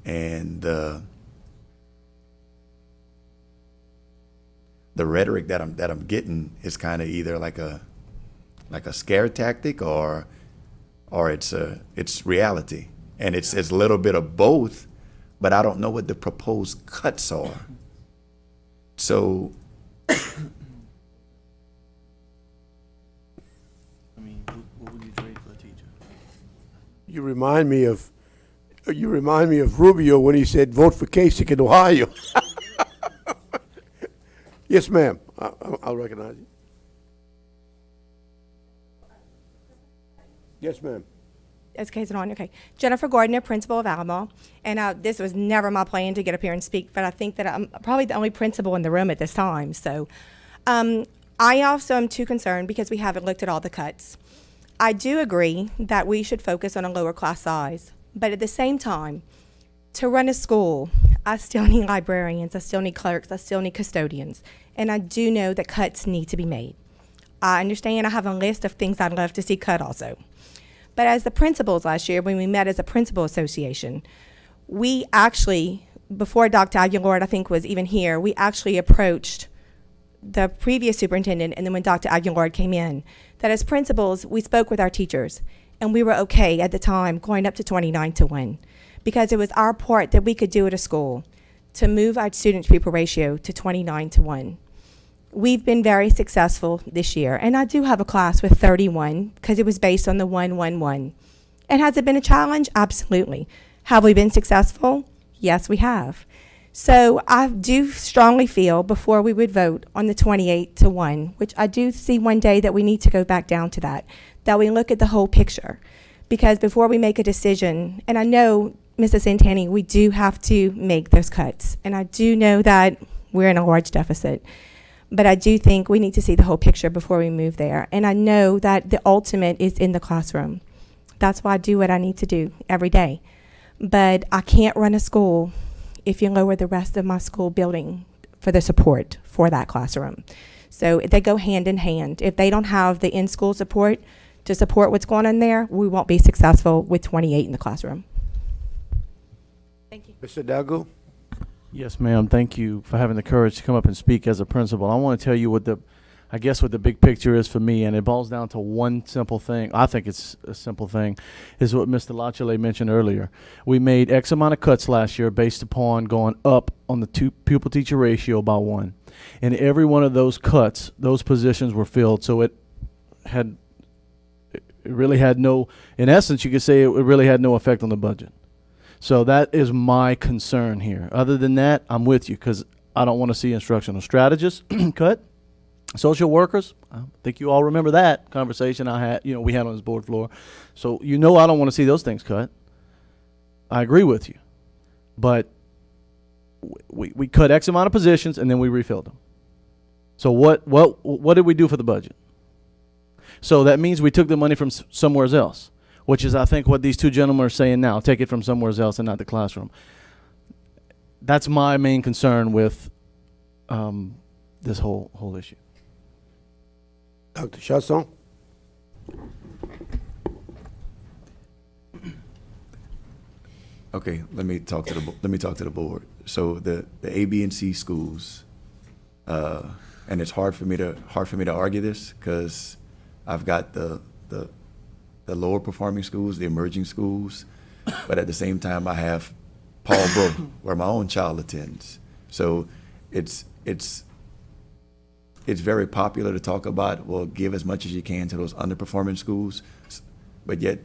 and the rhetoric that I'm getting is kind of either like a scare tactic, or it's reality, and it's a little bit of both. But I don't know what the proposed cuts are. So, I mean, what would you trade for a teacher? You remind me of Rubio when he said, "Vote for Kasich in Ohio." Yes, ma'am. I'll recognize you. Yes, ma'am. It's Casey on. Okay. Jennifer Gardner, principal of Alamo. And this was never my plan to get up here and speak, but I think that I'm probably the only principal in the room at this time. So I also am too concerned because we haven't looked at all the cuts. I do agree that we should focus on a lower class size, but at the same time, to run a school, I still need librarians, I still need clerks, I still need custodians, and I do know that cuts need to be made. I understand I have a list of things I'd love to see cut also. But as the principals last year, when we met as a principal association, we actually, before Dr. Aguilar, I think, was even here, we actually approached the previous superintendent, and then when Dr. Aguilar came in, that as principals, we spoke with our teachers, and we were okay at the time going up to 29-1, because it was our part that we could do at a school to move our student-to-pupil ratio to 29-1. We've been very successful this year, and I do have a class with 31 because it was based on the 1-1-1. And has it been a challenge? Absolutely. Have we been successful? Yes, we have. So I do strongly feel before we would vote on the 28-1, which I do see one day that we need to go back down to that we look at the whole picture. Because before we make a decision, and I know, Mrs. Santani, we do have to make those cuts. And I do know that we're in a large deficit. But I do think we need to see the whole picture before we move there. And I know that the ultimate is in the classroom. That's why I do what I need to do every day. But I can't run a school if you lower the rest of my school building for the support for that classroom. So they go hand in hand. If they don't have the in-school support to support what's going on there, we won't be successful with 28 in the classroom. Thank you. Mr. Dago? Yes, ma'am. Thank you for having the courage to come up and speak as a principal. I want to tell you what the big picture is for me, and it boils down to one simple thing. I think it's a simple thing, is what Mr. Lachele mentioned earlier. We made X amount of cuts last year based upon going up on the pupil-teacher ratio by 1. And every one of those cuts, those positions were filled, so it really had no, in essence, you could say it really had no effect on the budget. So that is my concern here. Other than that, I'm with you, because I don't want to see instructional strategists cut. Social workers, I think you all remember that conversation we had on this board floor. So I don't want to see those things cut. I agree with you. But we cut X amount of positions and then we refilled them. So what did we do for the budget? So that means we took the money from somewhere else, which is, I think, what these two gentlemen are saying now. Take it from somewhere else and not the classroom. That's my main concern with this whole issue. Dr. Chasson? Okay, let me talk to the board. So the A, B, and C schools, and it's hard for me to argue this because I've got the lower performing schools, the emerging schools, but at the same time I have Paul Bro, where my own child attends. So it's very popular to talk about, well, give as much as you can to those underperforming schools, but yet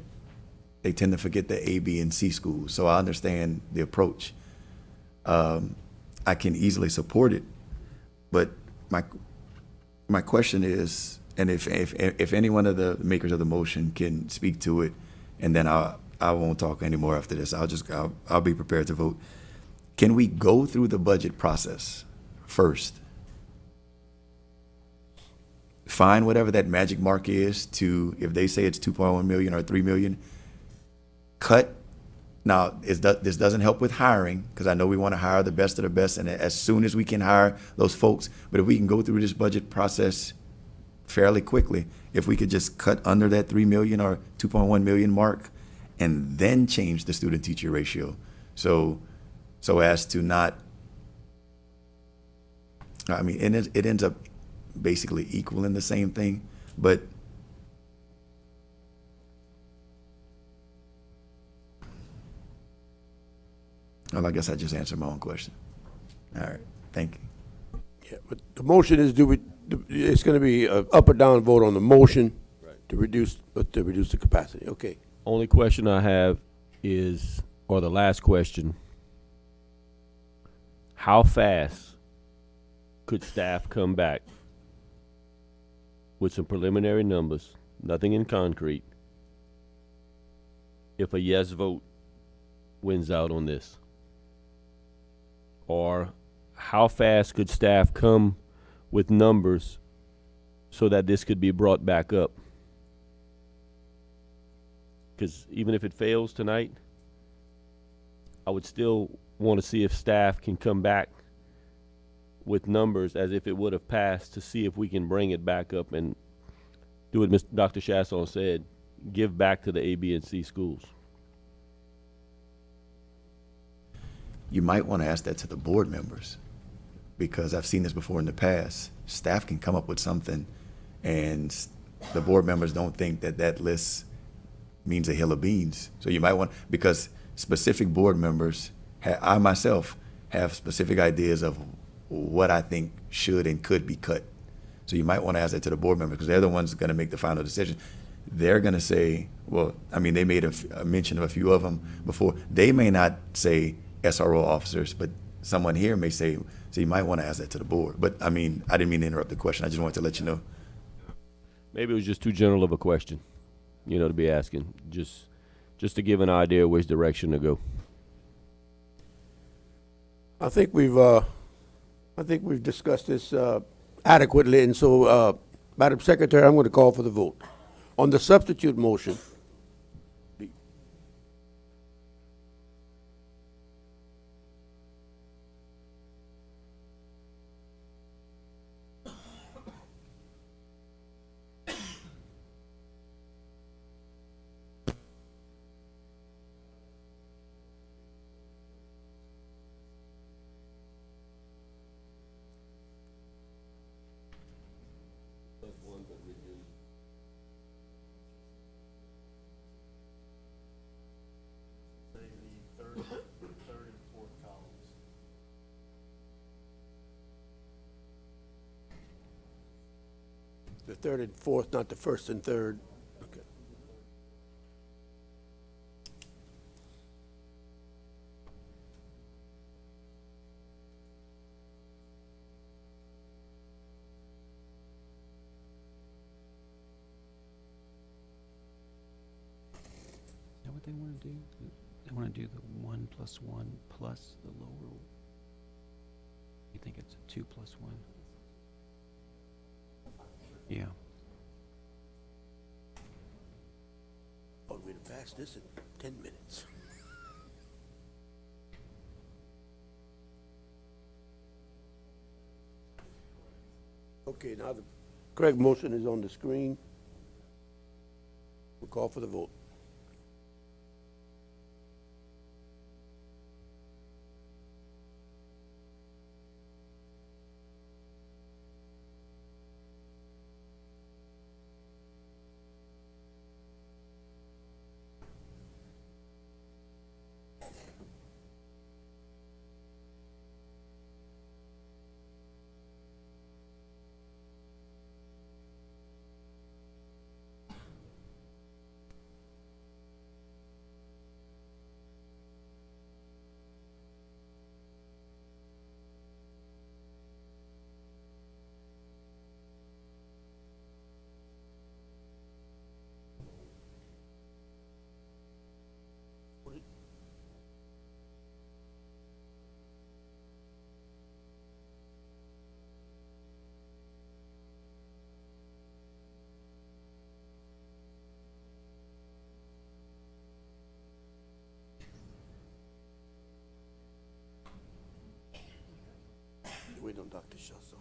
they tend to forget the A, B, and C schools. So I understand the approach. I can easily support it, but my question is, and if any one of the makers of the motion can speak to it, and then I won't talk anymore after this. I'll be prepared to vote. Can we go through the budget process first? Find whatever that magic mark is to, if they say it's 2.1 million or 3 million, cut. Now, this doesn't help with hiring, because I know we want to hire the best of the best, and as soon as we can hire those folks, but if we can go through this budget process fairly quickly, if we could just cut under that 3 million or 2.1 million mark and then change the student-teacher ratio, so as to not, I mean, it ends up basically equaling the same thing, but well, I guess I just answered my own question. All right, thank you. Yeah, but the motion is, it's going to be a up or down vote on the motion to reduce the capacity. Okay. Only question I have is, or the last question, how fast could staff come back with some preliminary numbers, nothing in concrete, if a yes vote wins out on this? Or how fast could staff come with numbers so that this could be brought back up? Because even if it fails tonight, I would still want to see if staff can come back with numbers as if it would have passed, to see if we can bring it back up and do what Dr. Chasson said, give back to the A, B, and C schools. You might want to ask that to the board members, because I've seen this before in the past. Staff can come up with something and the board members don't think that list means a hill of beans. So you might want, because specific board members, I myself have specific ideas of what I think should and could be cut. So you might want to ask that to the board members, because they're the ones going to make the final decision. They're going to say, well, I mean, they made a mention of a few of them before. They may not say SRO officers, but someone here may say, so you might want to ask that to the board. But I mean, I didn't mean to interrupt the question. I just wanted to let you know. Maybe it was just too general of a question, to be asking, just to give an idea which direction to go. I think we've discussed this adequately, and so, Madam Secretary, I'm going to call for the vote. On the substitute motion, The third and fourth, not the first and third. Okay. Is that what they want to do? They want to do the 1 + 1 plus the lower. You think it's a 2 + 1? Yeah. Oh, we'd have passed this in 10 minutes. Okay, now the correct motion is on the screen. We'll call for the vote. Wait on Dr. Shelson.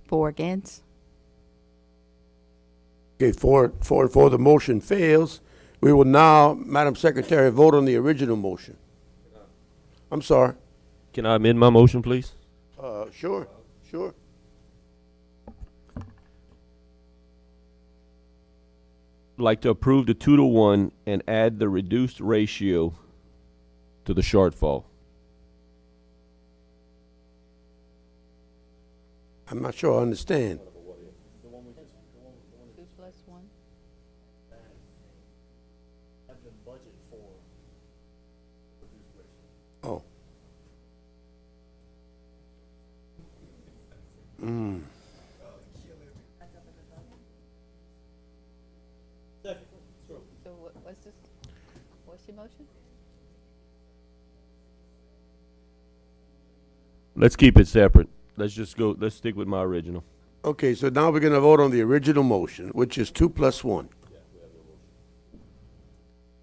Four against. Okay, four and four, the motion fails. We will now, Madam Secretary, vote on the original motion. I'm sorry. Can I amend my motion, please? Sure. Like to approve the 2-to-1 and add the reduced ratio to the shortfall. I'm not sure I understand. 2 + 1. Oh. So what's this? What's your motion? Let's keep it separate. Let's stick with my original. Okay, so now we're gonna vote on the original motion, which is 2 + 1.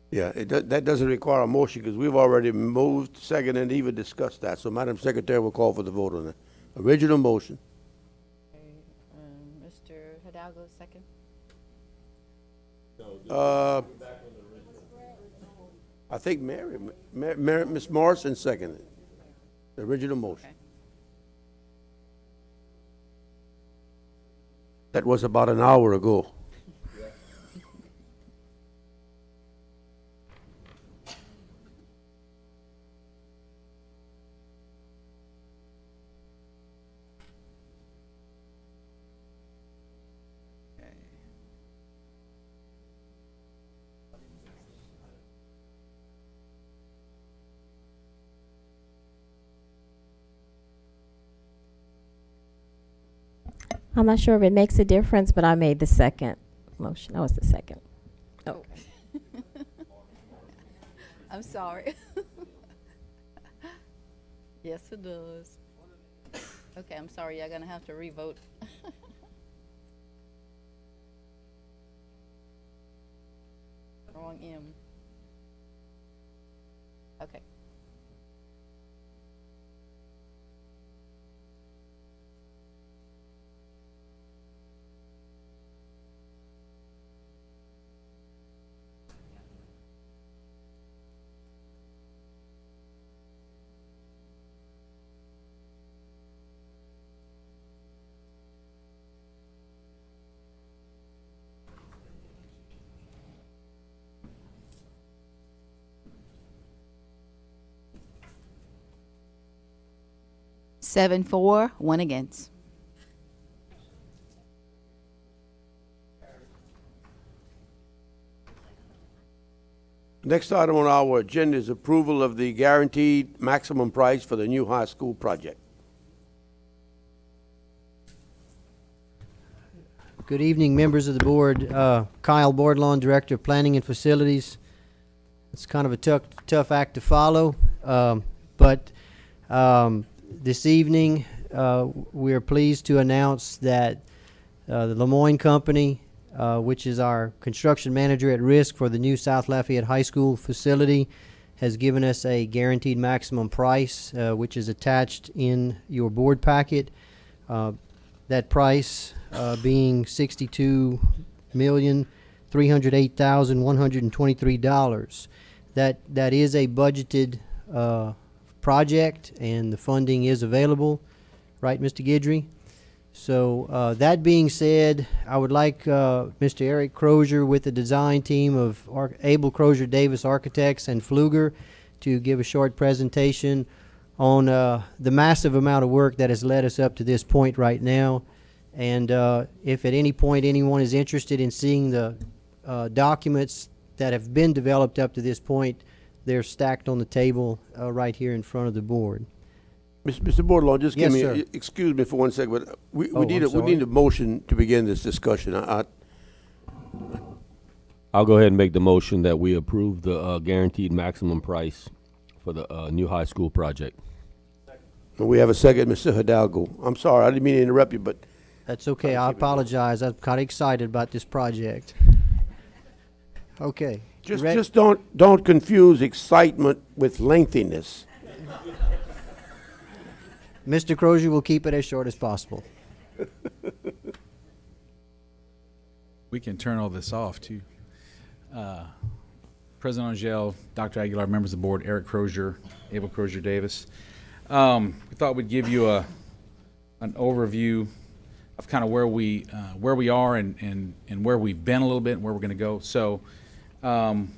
Yeah, that doesn't require a motion because we've already moved, seconded, and even discussed that. So Madam Secretary will call for the vote on the original motion. Mr. Hidalgo, second. I think Miss Morrison seconded the original motion. Okay. That was about an hour ago. I'm not sure if it makes a difference, but I made the second motion. That was the second. Oh. I'm sorry. Yes, it does. Okay, I'm sorry. You're gonna have to revote. Wrong M. Okay. Seven for, one against. Next item on our agenda is approval of the guaranteed maximum price for the new high school project. Good evening, members of the board. Kyle Boardlawn, Director of Planning and Facilities. It's kind of a tough act to follow, but this evening we are pleased to announce that the Lemoyne Company, which is our construction manager at risk for the new South Lafayette High School facility, has given us a guaranteed maximum price, which is attached in your board packet. That price being $62,308,123. That is a budgeted project, and the funding is available, right, Mr. Guidry? So that being said, I would like Mr. Eric Crozier with the design team of Abel Crozier Davis Architects and Pfluger to give a short presentation on the massive amount of work that has led us up to this point right now. And if at any point anyone is interested in seeing the documents that have been developed up to this point, they're stacked on the table right here in front of the board. Mr. Boardlaw, just Yes, give me, sir. excuse me for 1 second, but we Oh, need I'm we need a motion to begin this discussion. I'll go ahead and make the motion that we approve the guaranteed maximum price for the new high school project. We have a second, Mr. Hidalgo. I'm sorry, I didn't mean to interrupt you, but That's okay. I apologize. I'm kind of excited about this project. Okay. just don't confuse excitement with lengthiness. Mr. Crozier will keep it as short as possible. We can turn all this off, too. President Angel, Dr. Aguilar, members of the board, Eric Crozier, Abel Crozier Davis. We thought we'd give you an overview of kind of where we are and where we've been a little bit and where we're going to go. So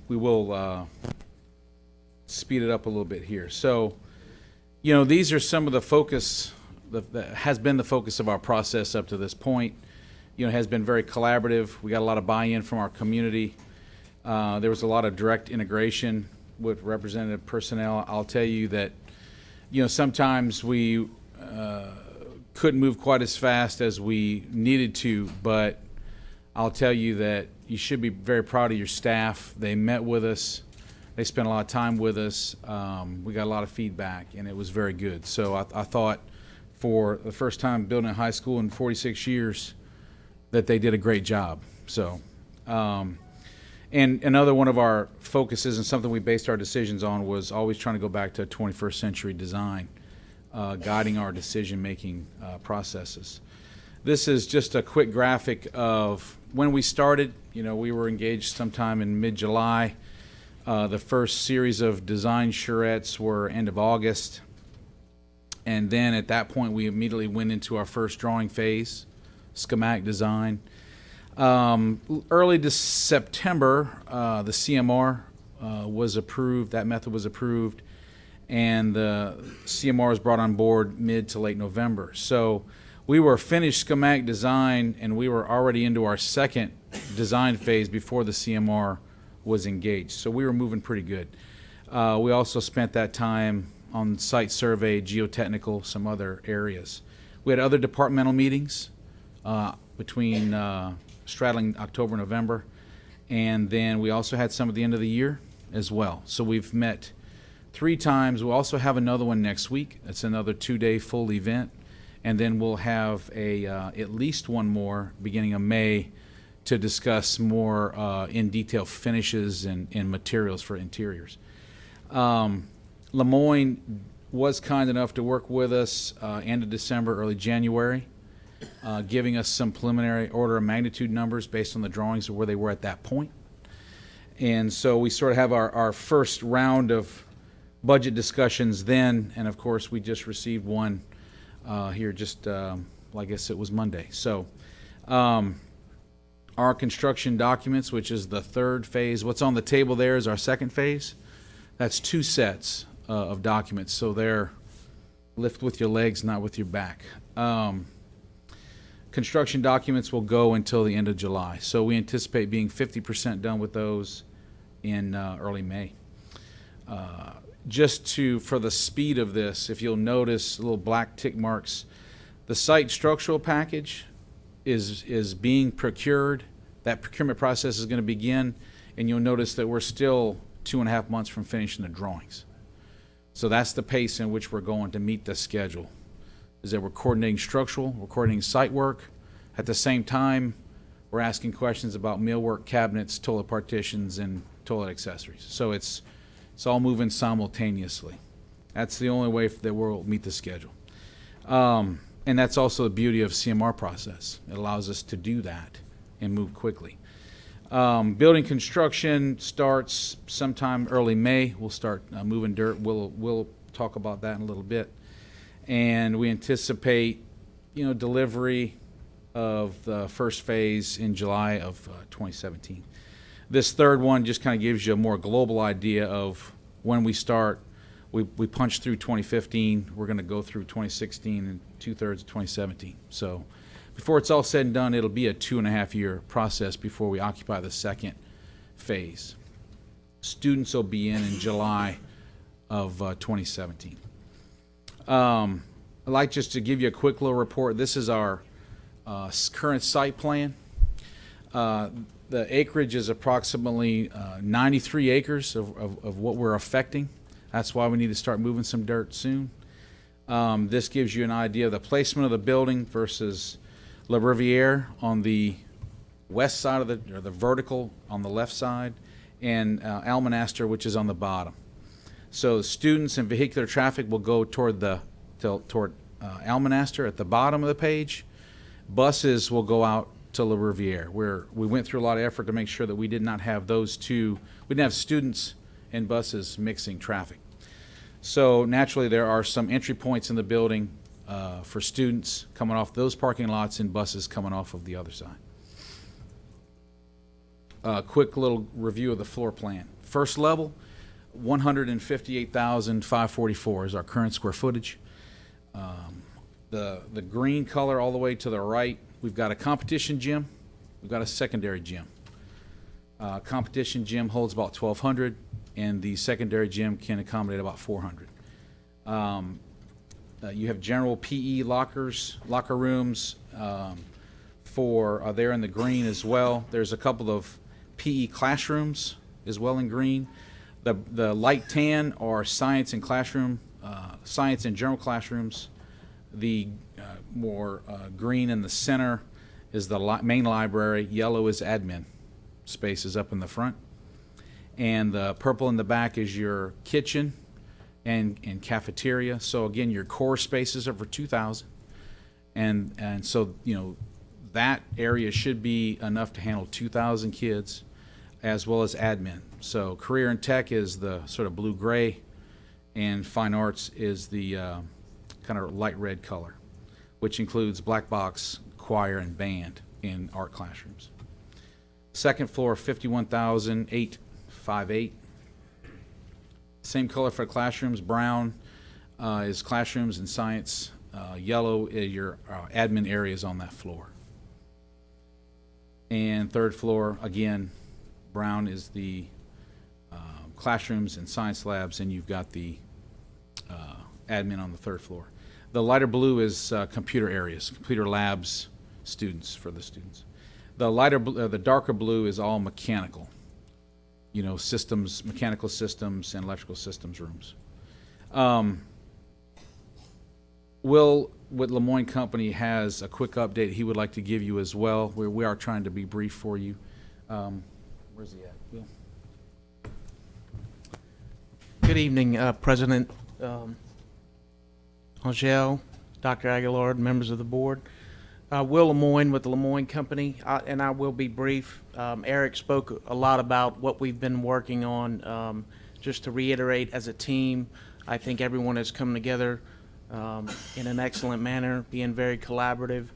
we will speed it up a little bit here. So, you know, these are some of the focus that has been the focus of our process up to this point. You know, it has been very collaborative. We got a lot of buy-in from our community. There was a lot of direct integration with representative personnel. I'll tell you that, you know, sometimes we couldn't move quite as fast as we needed to, but I'll tell you that you should be very proud of your staff. They met with us. They spent a lot of time with us. We got a lot of feedback, and it was very good. So I thought for the first time building a high school in 46 years that they did a great job. So, and another one of our focuses and something we based our decisions on was always trying to go back to 21st century design, guiding our decision-making processes. This is just a quick graphic of when we started. You know, we were engaged sometime in mid-July. The first series of design charrettes were end of August. And then at that point, we immediately went into our first drawing phase, schematic design. Early to September, the CMR was approved, that method was approved, and the CMR was brought on board mid to late November. So we were finished schematic design, and we were already into our second design phase before the CMR was engaged. So we were moving pretty good. We also spent that time on site survey, geotechnical, some other areas. We had other departmental meetings between straddling October, November, and then we also had some at the end of the year as well. So we've met 3 times. We'll also have another one next week. It's another 2-day full event, and then we'll have at least one more beginning of May to discuss more in detail finishes and materials for interiors. Lemoyne was kind enough to work with us end of December, early January, giving us some preliminary order of magnitude numbers based on the drawings of where they were at that point. And so we sort of have our first round of budget discussions then, and of course we just received one here just, I guess it was Monday. So our construction documents, which is the third phase, what's on the table there is our second phase. That's 2 sets of documents, so they're lift with your legs, not with your back. Construction documents will go until the end of July, so we anticipate being 50% done with those in early May. For the speed of this, if you'll notice little black tick marks, the site structural package is being procured. That procurement process is going to begin, and you'll notice that we're still 2.5 months from finishing the drawings. So that's the pace in which we're going to meet the schedule, is that we're coordinating structural, we're coordinating site work. At the same time, we're asking questions about millwork, cabinets, toilet partitions, and toilet accessories. So it's all moving simultaneously. That's the only way that we'll meet the schedule. And that's also the beauty of CMR process. It allows us to do that and move quickly. Building construction starts sometime early May. We'll start moving dirt. We'll talk about that in a little bit. And we anticipate, delivery of the first phase in July of 2017. This third one just kind of gives you a more global idea of when we start. We punched through 2015. We're going to go through 2016 and 2/3 of 2017. So before it's all said and done, it'll be a 2.5-year process before we occupy the second phase. Students will be in July of 2017. I'd like just to give you a quick little report. This is our current site plan. The acreage is approximately 93 acres of what we're affecting. That's why we need to start moving some dirt soon. This gives you an idea of the placement of the building versus La Riviere on the west side of the vertical on the left side, and Almonaster, which is on the bottom. So students and vehicular traffic will go toward Almonaster at the bottom of the page. Buses will go out to La Riviere, where we went through a lot of effort to make sure that we did not have those two. We didn't have students and buses mixing traffic. So naturally, there are some entry points in the building for students coming off those parking lots and buses coming off of the other side. Quick little review of the floor plan. First level, 158,544 is our current square footage. The green color all the way to the right, we've got a competition gym, we've got a secondary gym. Competition gym holds about 1,200, and the secondary gym can accommodate about 400. You have general PE locker rooms there in the green as well. There's a couple of PE classrooms as well in green. The light tan are science and general classrooms. The more green in the center is the main library. Yellow is admin spaces up in the front. And the purple in the back is your kitchen and cafeteria. So again, your core spaces are for 2,000. And so, that area should be enough to handle 2,000 kids. as well as admin. So career and tech is the sort of blue-gray, and fine arts is the kind of light red color, which includes black box, choir, and band in art classrooms. Second floor, 51,858. Same color for classrooms. Brown is classrooms and science. Yellow is your admin areas on that floor. And third floor, again, brown is the classrooms and science labs, and you've got the admin on the third floor. The lighter blue is computer areas, computer labs, students for the students. The darker blue is all mechanical, systems, mechanical systems and electrical systems rooms. Will with Lemoyne Company has a quick update he would like to give you as well. We are trying to be brief for you. Where's he at, Will? Good evening, President Angel, Dr. Aguilar, members of the board. Will Lemoyne with the Lemoyne Company, and I will be brief. Eric spoke a lot about what we've been working on. Just to reiterate, as a team, I think everyone has come together in an excellent manner, being very collaborative.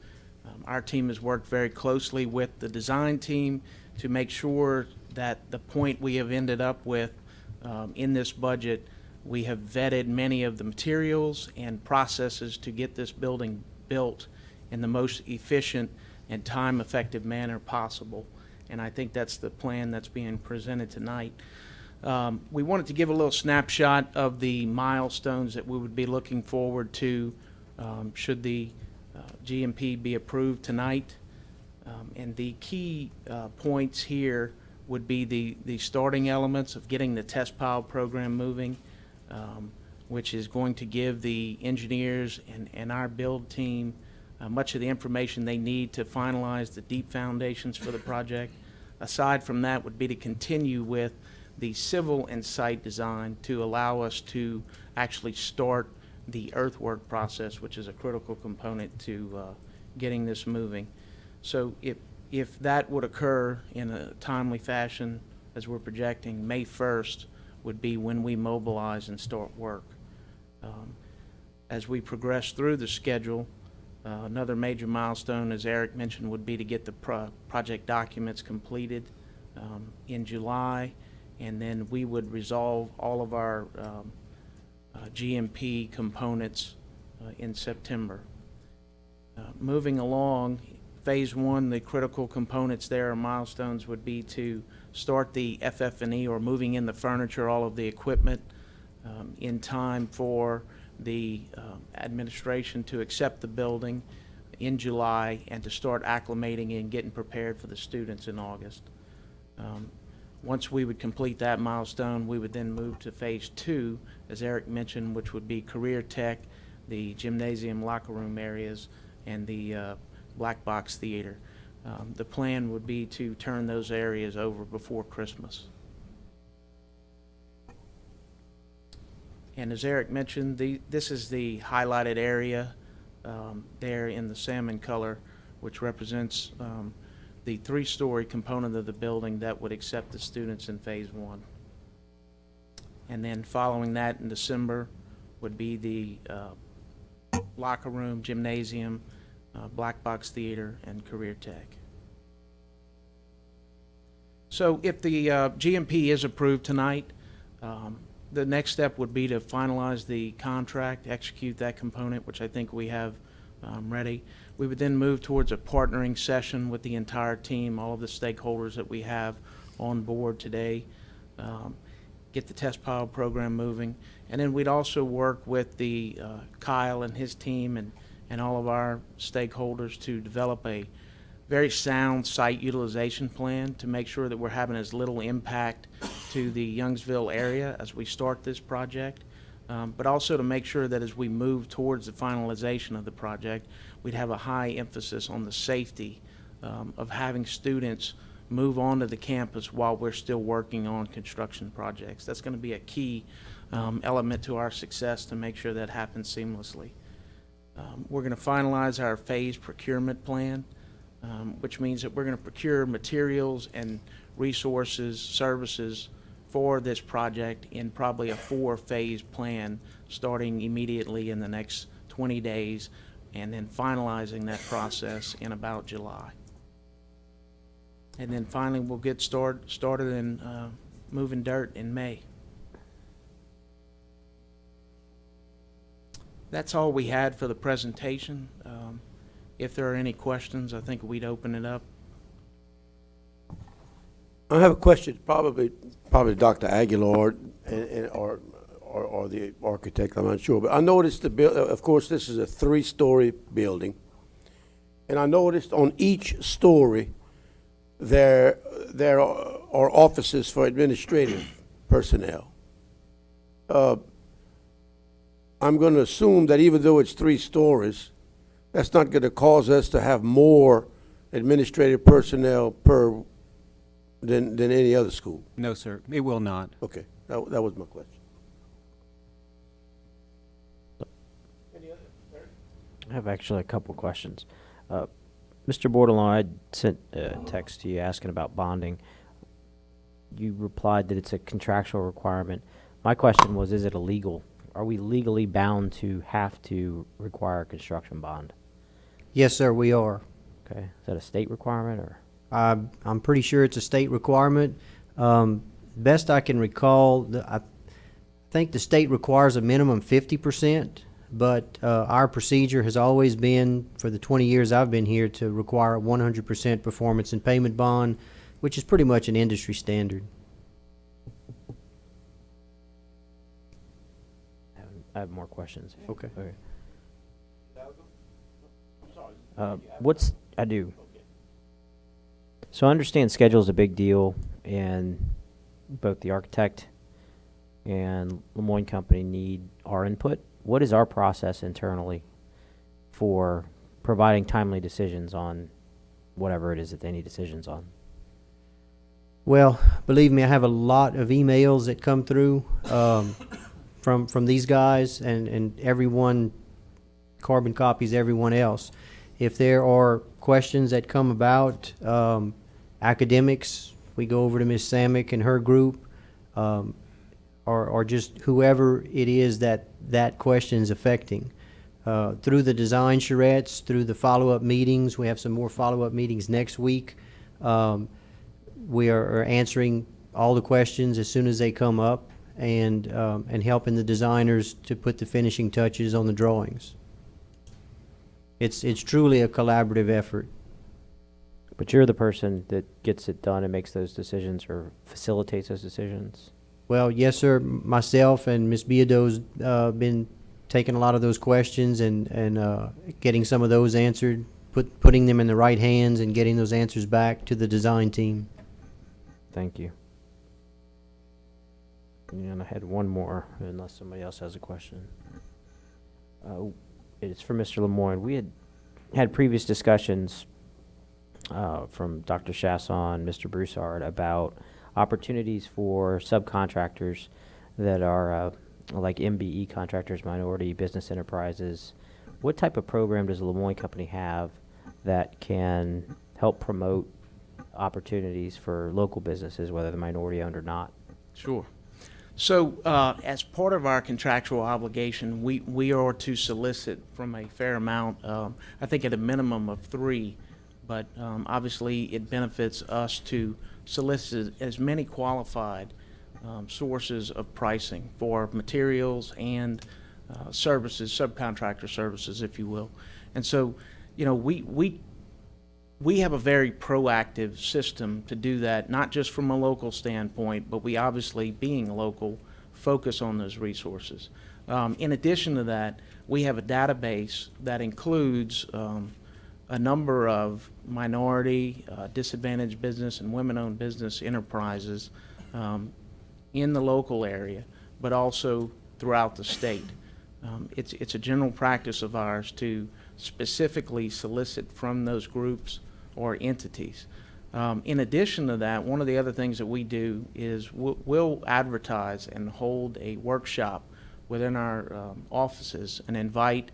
Our team has worked very closely with the design team to make sure that the point we have ended up with in this budget, we have vetted many of the materials and processes to get this building built in the most efficient and time-effective manner possible. And I think that's the plan that's being presented tonight. We wanted to give a little snapshot of the milestones that we would be looking forward to should the GMP be approved tonight. And the key points here would be the starting elements of getting the test pile program moving, which is going to give the engineers and our build team much of the information they need to finalize the deep foundations for the project. Aside from that would be to continue with the civil and site design to allow us to actually start the earthwork process, which is a critical component to getting this moving. So if that would occur in a timely fashion, as we're projecting, May 1st would be when we mobilize and start work. As we progress through the schedule, another major milestone, as Eric mentioned, would be to get the project documents completed in July, and then we would resolve all of our GMP components in September. Moving along, phase one, the critical components there or milestones would be to start the FF&E, or moving in the furniture, all of the equipment, in time for the administration to accept the building in July and to start acclimating and getting prepared for the students in August. Once we would complete that milestone, we would then move to phase two, as Eric mentioned, which would be career tech, the gymnasium locker room areas, and the black box theater. The plan would be to turn those areas over before Christmas. And as Eric mentioned, this is the highlighted area there in the salmon color, which represents the 3-story component of the building that would accept the students in phase one. And then following that in December would be the locker room, gymnasium, black box theater, and career tech. So if the GMP is approved tonight, the next step would be to finalize the contract, execute that component, which I think we have ready. We would then move towards a partnering session with the entire team, all of the stakeholders that we have on board today, get the test pile program moving. And then we'd also work with the Kyle and his team and all of our stakeholders to develop a very sound site utilization plan to make sure that we're having as little impact to the Youngsville area as we start this project, but also to make sure that as we move towards the finalization of the project, we'd have a high emphasis on the safety of having students move onto the campus while we're still working on construction projects. That's going to be a key element to our success to make sure that happens seamlessly. We're going to finalize our phased procurement plan, which means that we're going to procure materials and resources, services for this project in probably a 4-phase plan, starting immediately in the next 20 days, and then finalizing that process in about July. And then finally, we'll get started in moving dirt in May. That's all we had for the presentation. If there are any questions, I think we'd open it up. I have a question, probably Dr. Aguilar or the architect, I'm not sure. But I noticed of course, this is a 3-story building. And I noticed on each story, there are offices for administrative personnel. I'm going to assume that even though it's 3 stories, that's not going to cause us to have more administrative personnel than any other school. No, sir, it will not. Okay, that was my question. I have actually a couple questions. Mr. Bordelon, I sent a text to you asking about bonding. You replied that it's a contractual requirement. My question was, is it illegal? Are we legally bound to have to require a construction bond? Yes, sir, we are. Okay, is that a state requirement or? I'm pretty sure it's a state requirement. Best I can recall, I think the state requires a minimum 50%, but our procedure has always been, for the 20 years I've been here, to require a 100% performance and payment bond, which is pretty much an industry standard. I have more questions. Okay. I do. So I understand schedule is a big deal, and both the architect and Lemoyne Company need our input. What is our process internally for providing timely decisions on whatever it is that they need decisions on? Well, believe me, I have a lot of emails that come through from these guys, and everyone carbon copies everyone else. If there are questions that come about, academics, we go over to Ms. Samick and her group, or just whoever it is that question is affecting. Through the design charrettes, through the follow-up meetings, we have some more follow-up meetings next week. We are answering all the questions as soon as they come up, and helping the designers to put the finishing touches on the drawings. It's truly a collaborative effort. But you're the person that gets it done and makes those decisions or facilitates those decisions? Well, yes, sir. Myself and Ms. Biado's been taking a lot of those questions and getting some of those answered, putting them in the right hands and getting those answers back to the design team. Thank you. And I had one more, unless somebody else has a question. It's for Mr. Lemoyne. We had previous discussions from Dr. Chasson, Mr. Broussard, about opportunities for subcontractors that are like MBE contractors, minority business enterprises. What type of program does the Lemoyne Company have that can help promote opportunities for local businesses, whether they're minority owned or not? Sure. So as part of our contractual obligation, we are to solicit from a fair amount, I think at a minimum of 3, but obviously it benefits us to solicit as many qualified sources of pricing for materials and services, subcontractor services, if you will. And so, you know, we have a very proactive system to do that, not just from a local standpoint, but we obviously, being local, focus on those resources. In addition to that, we have a database that includes a number of minority, disadvantaged business, and women-owned business enterprises in the local area, but also throughout the state. It's a general practice of ours to specifically solicit from those groups or entities. In addition to that, one of the other things that we do is we'll advertise and hold a workshop within our offices and invite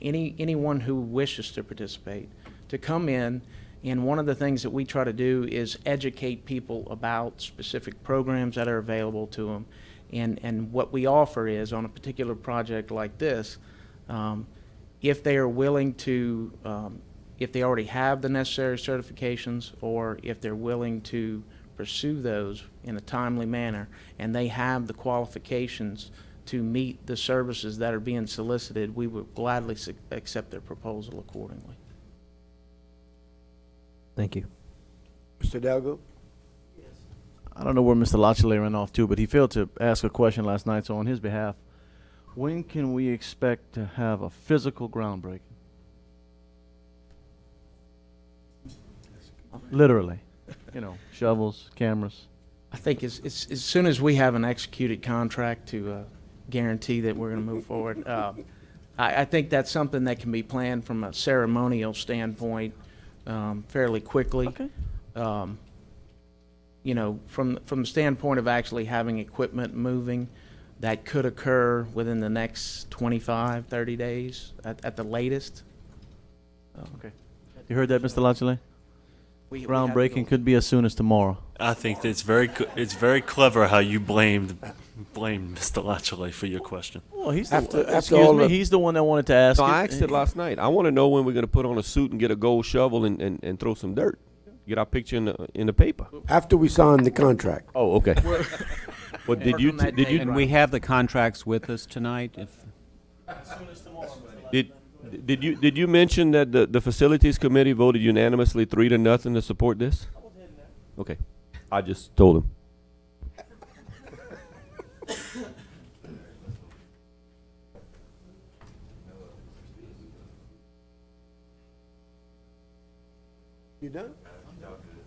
anyone who wishes to participate to come in And one of the things that we try to do is educate people about specific programs that are available to them. And what we offer is, on a particular project like this, if they are willing to, if they already have the necessary certifications, or if they're willing to pursue those in a timely manner, and they have the qualifications to meet the services that are being solicited, we would gladly accept their proposal accordingly. Thank you. Mr. Dalgo? I don't know where Mr. Lachele ran off to, but he failed to ask a question last night, so on his behalf, when can we expect to have a physical groundbreaking? Literally. You know, shovels, cameras. I think as soon as we have an executed contract to guarantee that we're going to move forward, I think that's something that can be planned from a ceremonial standpoint fairly quickly. Okay. You know, from the standpoint of actually having equipment moving, that could occur within the next 25, 30 days at the latest. Okay. You heard that, Mr. Lachele? We have to go- Groundbreaking could be as soon as tomorrow. I think that it's very clever how you blamed Mr. Lachele for your question. Well, he's After- the, after excuse all me, the- he's the one that wanted to ask No, it. I asked it last night. I want to know when we're going to put on a suit and get a gold shovel and throw some dirt. Get our picture in the paper. After we sign the contract. Oh, okay. Well, did you from that did you date, And we have the contracts with us tonight. If did you mention that the facilities committee voted unanimously 3-0 to support this? Okay, I just told him. You done?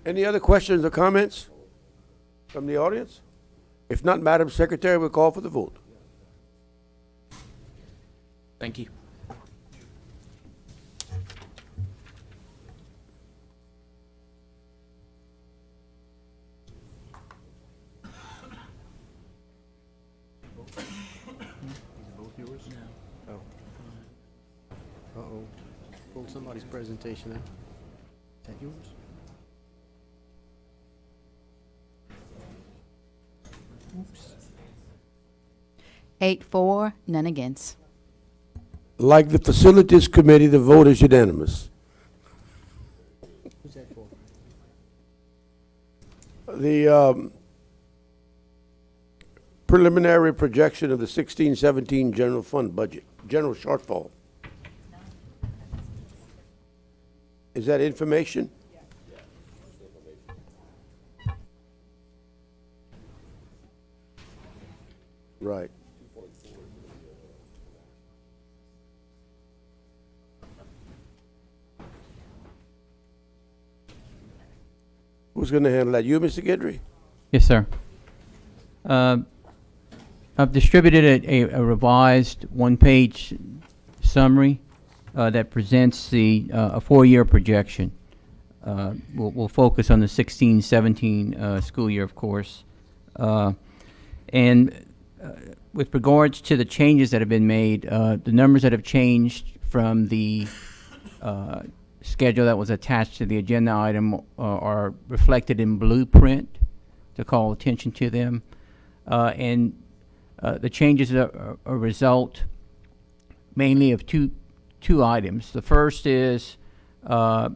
Any other questions or comments from the audience? If not, Madam Secretary, we'll call for the vote. Thank you. Uh-oh. Pulled somebody's presentation out. Is that yours? Oops. 8-4, none against. Like the facilities committee, the vote is unanimous. Who's that for? The preliminary projection of the 16-17 general fund budget, general shortfall. Is that information? Right. Who's going to handle that? You, Mr. Guidry? Yes, sir. I've distributed a revised one-page summary that presents a 4-year projection. We'll focus on the 16-17 school year, of course. And with regards to the changes that have been made, the numbers that have changed from the schedule that was attached to the agenda item are reflected in blueprint to call attention to them. And the changes are a result mainly of two items. The first is the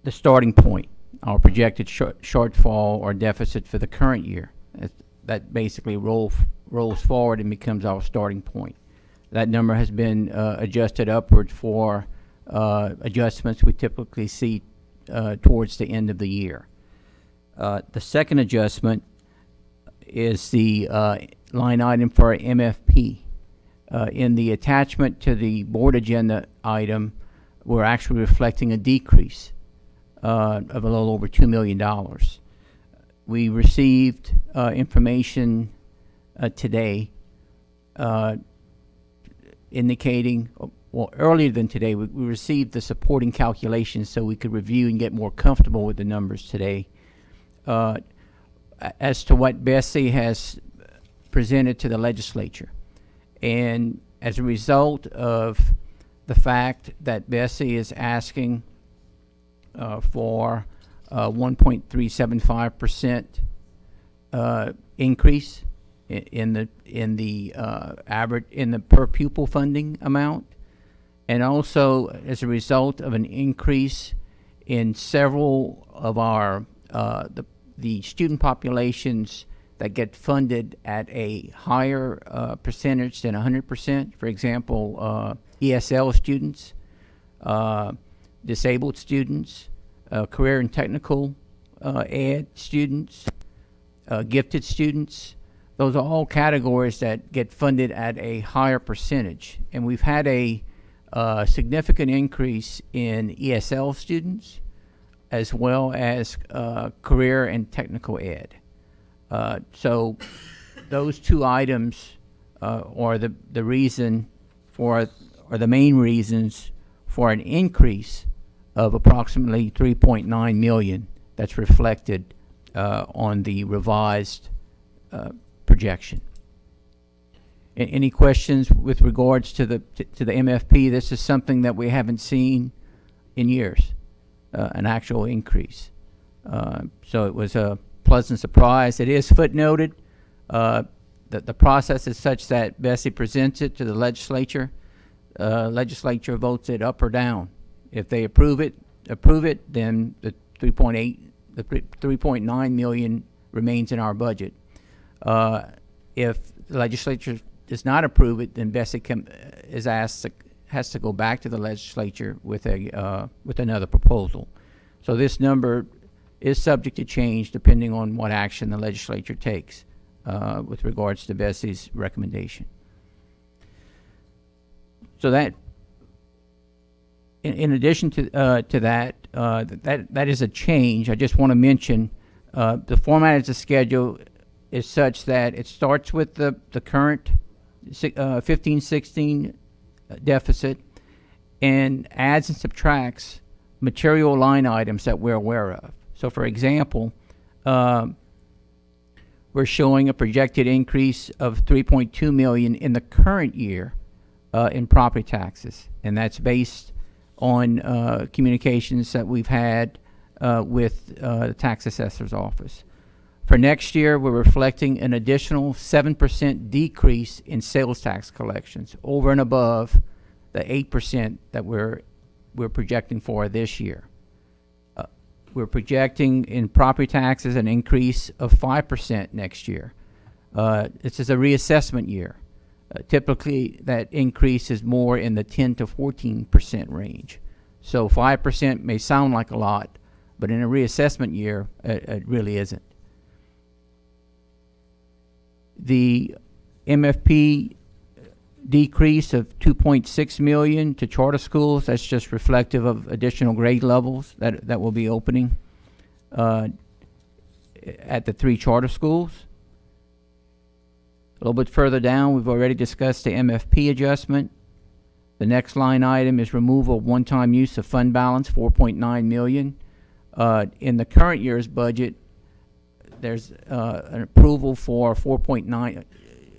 starting point, our projected shortfall or deficit for the current year. That basically rolls forward and becomes our starting point. That number has been adjusted upward for adjustments we typically see towards the end of the year. The second adjustment is the line item for MFP. In the attachment to the board agenda item, we're actually reflecting a decrease of a little over $2 million. We received information today indicating, well, earlier than today, we received the supporting calculations so we could review and get more comfortable with the numbers today. As to what Bessie has presented to the legislature. And as a result of the fact that Bessie is asking for 1.375% increase in the average in the per pupil funding amount, and also as a result of an increase in several of our the student populations that get funded at a higher percentage than 100%. For example, ESL students, disabled students, career and technical ed students, gifted students. Those are all categories that get funded at a higher percentage. And we've had a significant increase in ESL students as well as career and technical ed. So those two items are the reason for, or the main reasons for an increase of approximately 3.9 million that's reflected on the revised projection. Any questions with regards to the MFP? This is something that we haven't seen in years, an actual increase. So it was a pleasant surprise. It is footnoted that the process is such that Bessie presents it to the legislature. Legislature votes it up or down. If they approve it, then the 3.9 million remains in our budget. If the legislature does not approve it, then Bessie has to go back to the legislature with another proposal. So this number is subject to change depending on what action the legislature takes with regards to Bessie's recommendation. So that, in addition to that, that is a change. I just want to mention the format of the schedule is such that it starts with the current 15-16 deficit and adds and subtracts material line items that we're aware of. So, for example, we're showing a projected increase of 3.2 million in the current year in property taxes, and that's based on communications that we've had with the tax assessor's office. For next year, we're reflecting an additional 7% decrease in sales tax collections over and above the 8% that we're projecting for this year. We're projecting in property taxes an increase of 5% next year. This is a reassessment year. Typically, that increase is more in the 10 to 14% range. So 5% may sound like a lot, but in a reassessment year, it really isn't. The MFP decrease of 2.6 million to charter schools, that's just reflective of additional grade levels that will be opening at the 3 charter schools. A little bit further down, we've already discussed the MFP adjustment. The next line item is removal of one-time use of fund balance, 4.9 million. In the current year's budget, there's an approval for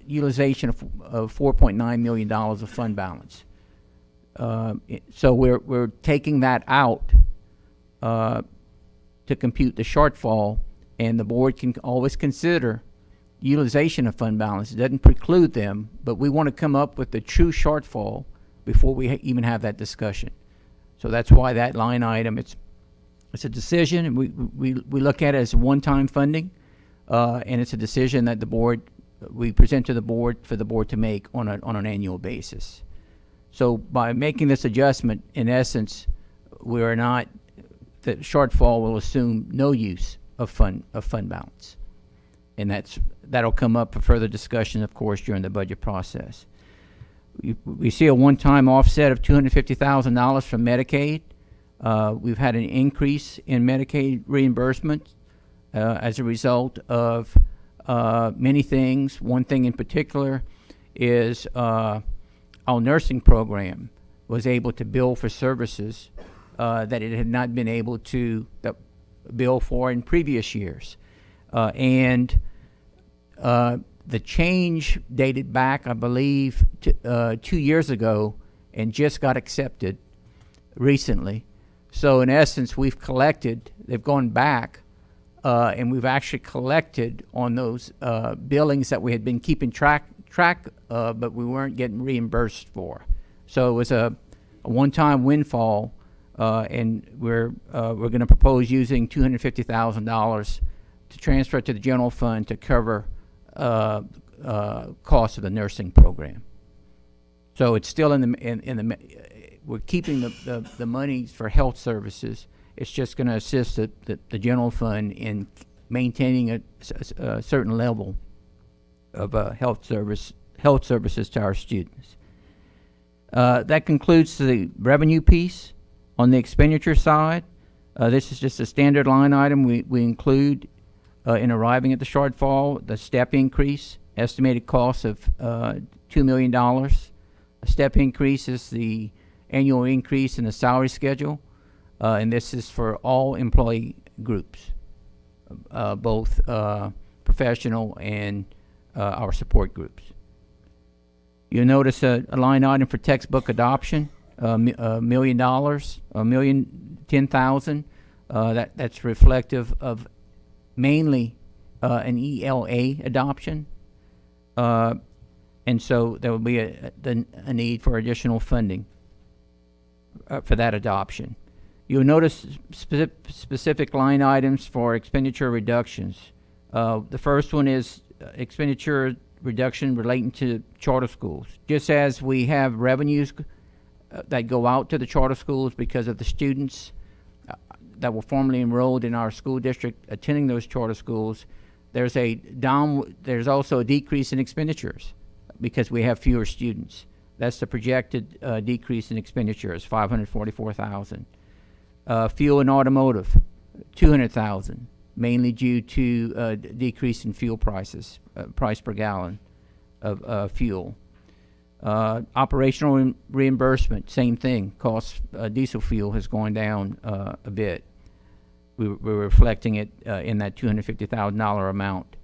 utilization of $4.9 million of fund balance. So we're taking that out to compute the shortfall, and the board can always consider utilization of fund balance. It doesn't preclude them, but we want to come up with the true shortfall before we even have that discussion. So that's why that line item, it's a decision, and we look at it as one-time funding, and it's a decision that we present to the board for the board to make on an annual basis. So by making this adjustment, in essence, the shortfall will assume no use of fund balance, and that'll come up for further discussion, of course, during the budget process. We see a one-time offset of $250,000 from Medicaid. We've had an increase in Medicaid reimbursement as a result of many things. One thing in particular is our nursing program was able to bill for services that it had not been able to bill for in previous years. And the change dated back, I believe, to 2 years ago and just got accepted recently. So in essence, they've gone back, and we've actually collected on those billings that we had been keeping track of, but we weren't getting reimbursed for. So it was a one-time windfall, and we're going to propose using $250,000 to transfer to the general fund to cover costs of the nursing program. So it's still we're keeping the money for health services. It's just going to assist the general fund in maintaining a certain level of health services to our students. That concludes the revenue piece. On the expenditure side, this is just a standard line item we include in arriving at the shortfall. The step increase, estimated cost of $2 million. A step increase is the annual increase in the salary schedule, and this is for all employee groups, both professional and our support groups. You'll notice a line item for textbook adoption, $1 million, $1,010,000. That's reflective of mainly an ELA adoption, and so there will be a need for additional funding for that adoption. You'll notice specific line items for expenditure reductions. The first one is expenditure reduction relating to charter schools. Just as we have revenues that go out to the charter schools because of the students that were formerly enrolled in our school district attending those charter schools, there's also a decrease in expenditures because we have fewer students. That's the projected decrease in expenditures, $544,000. Fuel and automotive, $200,000, mainly due to decrease in fuel prices, price per gallon of fuel. Operational reimbursement, same thing. Cost diesel fuel has gone down a bit. We're reflecting it in that $250,000 amount.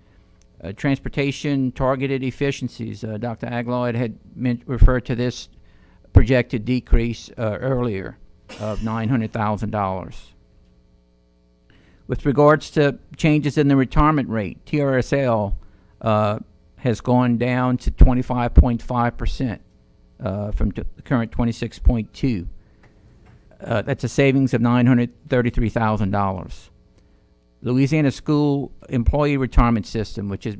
Transportation targeted efficiencies. Dr. Aguilar had referred to this projected decrease earlier of $900,000. With regards to changes in the retirement rate, TRSL has gone down to 25.5% from the current 26.2%. That's a savings of $933,000. Louisiana School Employee Retirement System, which is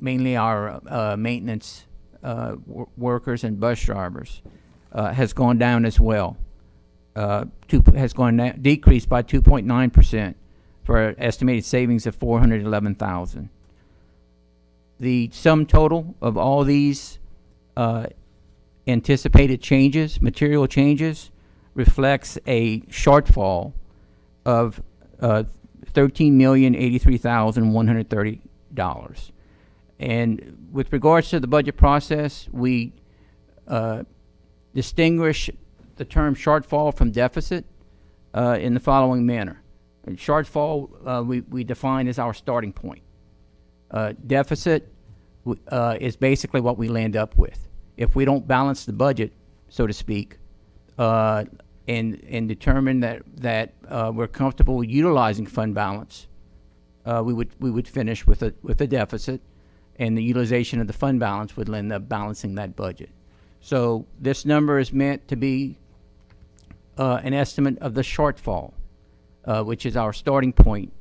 mainly our maintenance workers and bus drivers, has gone down as well. Decreased by 2.9% for an estimated savings of $411,000. The sum total of all these anticipated changes, material changes, reflects a shortfall of $13,083,130. And with regards to the budget process, we distinguish the term shortfall from deficit in the following manner. And shortfall we define as our starting point. Deficit is basically what we land up with. If we don't balance the budget, so to speak, and determine that we're comfortable utilizing fund balance, we would finish with a deficit, and the utilization of the fund balance would end up balancing that budget. So this number is meant to be an estimate of the shortfall, which is our starting point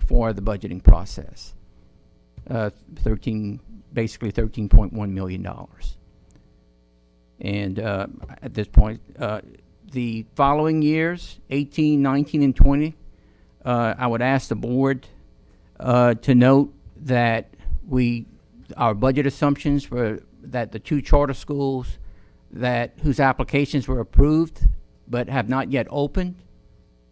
for the budgeting process. Basically $13.1 million. And at this point, the following years, 18, 19, and 20, I would ask the board to note that our budget assumptions were that the two charter schools whose applications were approved but have not yet opened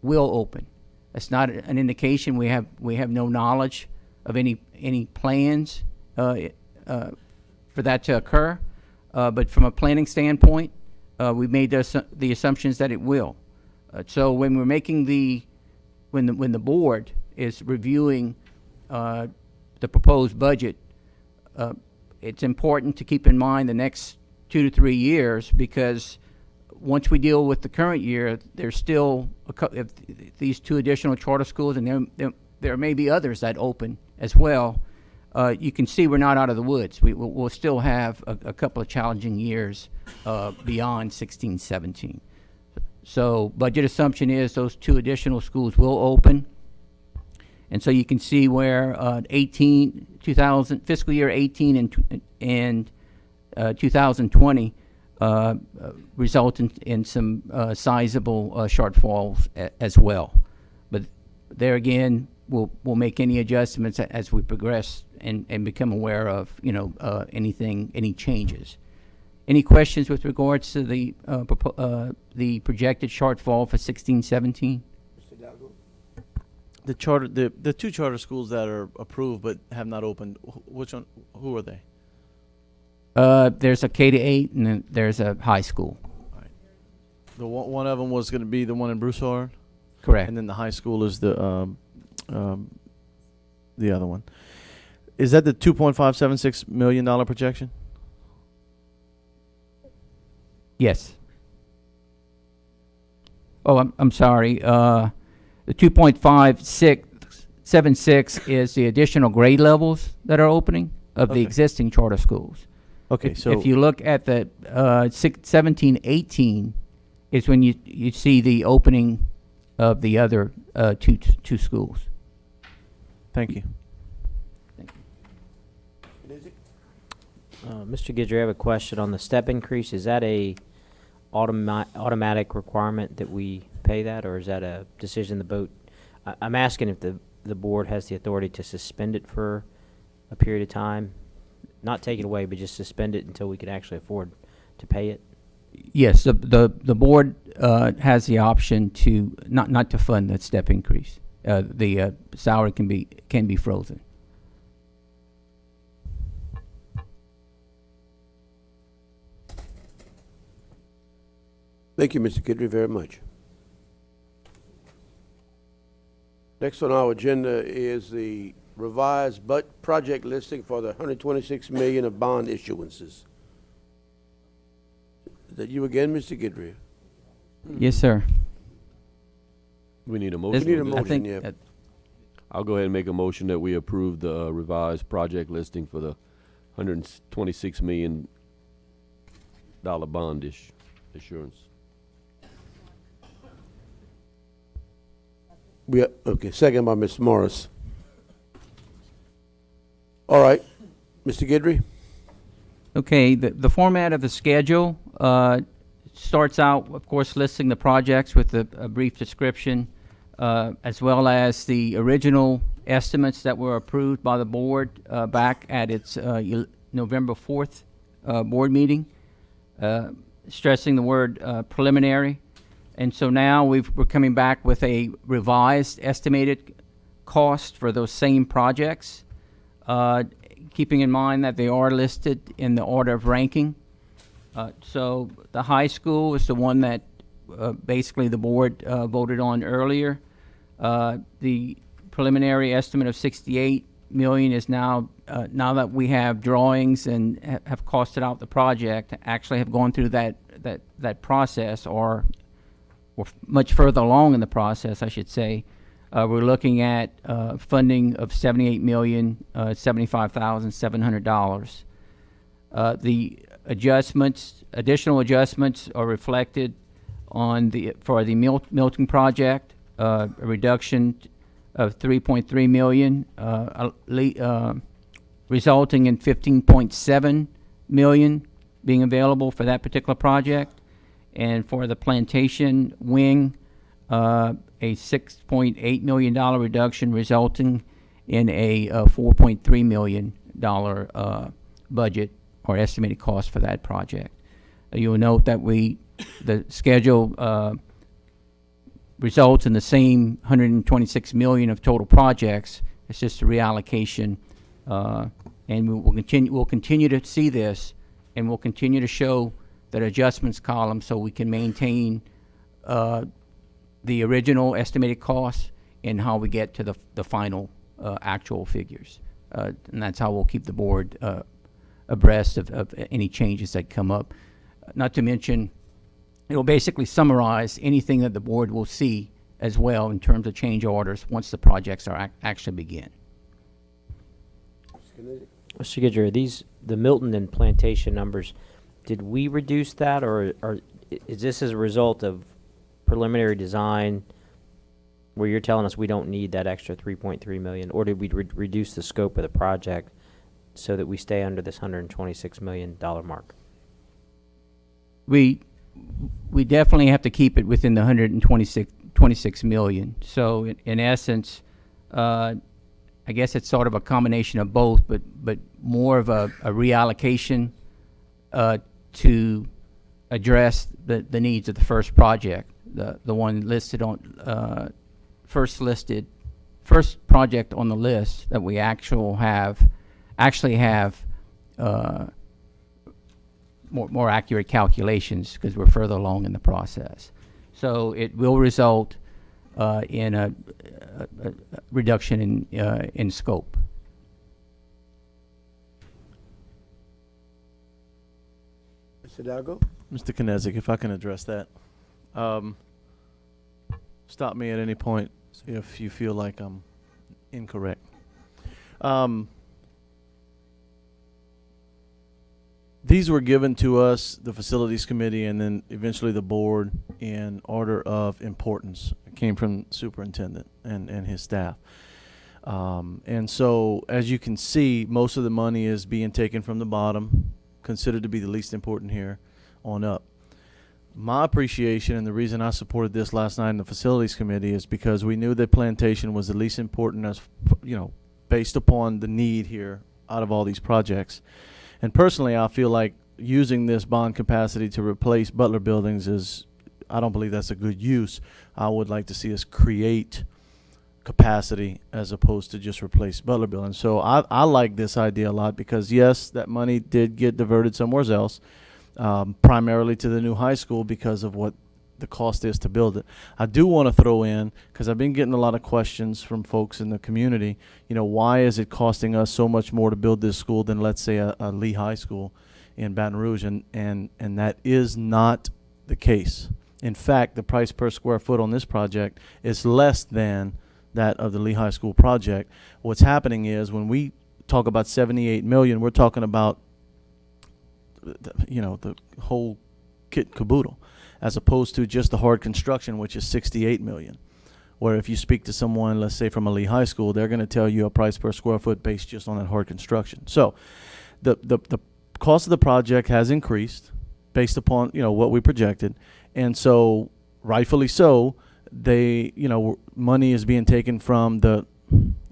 will open. That's not an indication. We have no knowledge of any plans for that to occur, but from a planning standpoint, we made the assumptions that it will. So when we're making when the board is reviewing the proposed budget, it's important to keep in mind the next 2 to 3 years, because once we deal with the current year, there's still if these two additional charter schools, and there may be others that open as well. You can see we're not out of the woods. We'll still have a couple of challenging years beyond 16, 17. So budget assumption is those two additional schools will open. And so you can see where 2000 fiscal year 18 and 2020 result in some sizable shortfalls as well. But there again, we'll make any adjustments as we progress and become aware of any changes. Any questions with regards to the projected shortfall for 16-17? The two charter schools that are approved but have not opened, which one? Who are they? There's a K-8 and then there's a high school. Right. One of them was going to be the one in Broussard. Correct. And then the high school is the other one. Is that the $2.576 million projection? Yes. Oh, I'm sorry. The 2.576 is the additional grade levels that are opening of the existing charter schools. Okay, so if you look at the 17-18 is when you see the opening of the other two schools. Thank you. Mr. Guidry, I have a question on the step increase. Is that a automatic requirement that we pay that, or is that a decision the board? I'm asking if the board has the authority to suspend it for a period of time, not take it away, but just suspend it until we can actually afford to pay it. Yes, the board has the option to not to fund that step increase. The salary can be frozen. Thank you, Mr. Guidry, very much. Next on our agenda is the revised project listing for the $126 million of bond issuances. Is that you again, Mr. Guidry? Yes, sir. We need a motion. We need a motion, yeah. I'll go ahead and make a motion that we approve the revised project listing for the $126 million bond issuance. Okay, second by Ms. Morris. All right, Mr. Guidry? Okay, the format of the schedule starts out, of course, listing the projects with a brief description, as well as the original estimates that were approved by the board back at its November 4th board meeting, stressing the word preliminary. And so now we're coming back with a revised estimated cost for those same projects, keeping in mind that they are listed in the order of ranking. So the high school is the one that basically the board voted on earlier. The preliminary estimate of $68 million is now that we have drawings and have costed out the project, actually have gone through that process, or much further along in the process, I should say. We're looking at funding of $78,075,700. The additional adjustments are reflected for the Milton project, a reduction of $3.3 million, resulting in $15.7 million being available for that particular project. And for the plantation wing, a $6.8 million reduction, resulting in a $4.3 million budget or estimated cost for that project. You will note that the schedule results in the same $126 million of total projects. It's just a reallocation, and we'll continue to see this, and we'll continue to show that adjustments column so we can maintain the original estimated costs and how we get to the final actual figures. And that's how we'll keep the board abreast of any changes that come up. Not to mention, It will basically summarize anything that the board will see as well in terms of change orders once the projects are actually begin. Mr. Gidger, are these the Milton and Plantation numbers? Did we reduce that, or is this as a result of preliminary design, where you're telling us we don't need that extra 3.3 million, or did we reduce the scope of the project so that we stay under this $126 million mark? We definitely have to keep it within the 126 million. So in essence, I guess it's sort of a combination of both, but more of a reallocation to address the needs of the first project, the one listed on first project on the list that we actually have more accurate calculations because we're further along in the process. So it will result in a reduction in scope. Mr. Hidalgo? Mr. Knezik, if I can address that. Stop me at any point if you feel like I'm incorrect. These were given to us, the facilities committee, and then eventually the board in order of importance. It came from superintendent and his staff. And so, as you can see, most of the money is being taken from the bottom, considered to be the least important here, on up. My appreciation and the reason I supported this last night in the facilities committee is because we knew that Plantation was the least important, as based upon the need here out of all these projects. And personally, I feel like using this bond capacity to replace Butler buildings I don't believe that's a good use. I would like to see us create capacity as opposed to just replace Butler buildings. So I like this idea a lot because, yes, that money did get diverted somewhere else, primarily to the new high school because of what the cost is to build it. I do want to throw in, because I've been getting a lot of questions from folks in the community, why is it costing us so much more to build this school than, let's say, a Lee High School in Baton Rouge? And that is not the case. In fact, the price per square foot on this project is less than that of the Lee High School project. What's happening is when we talk about $78 million, we're talking about the whole kit and caboodle, as opposed to just the hard construction, which is $68 million. Where if you speak to someone, let's say from a Lee High School, they're going to tell you a price per square foot based just on that hard construction. So the cost of the project has increased based upon what we projected, and so rightfully so, money is being taken from the,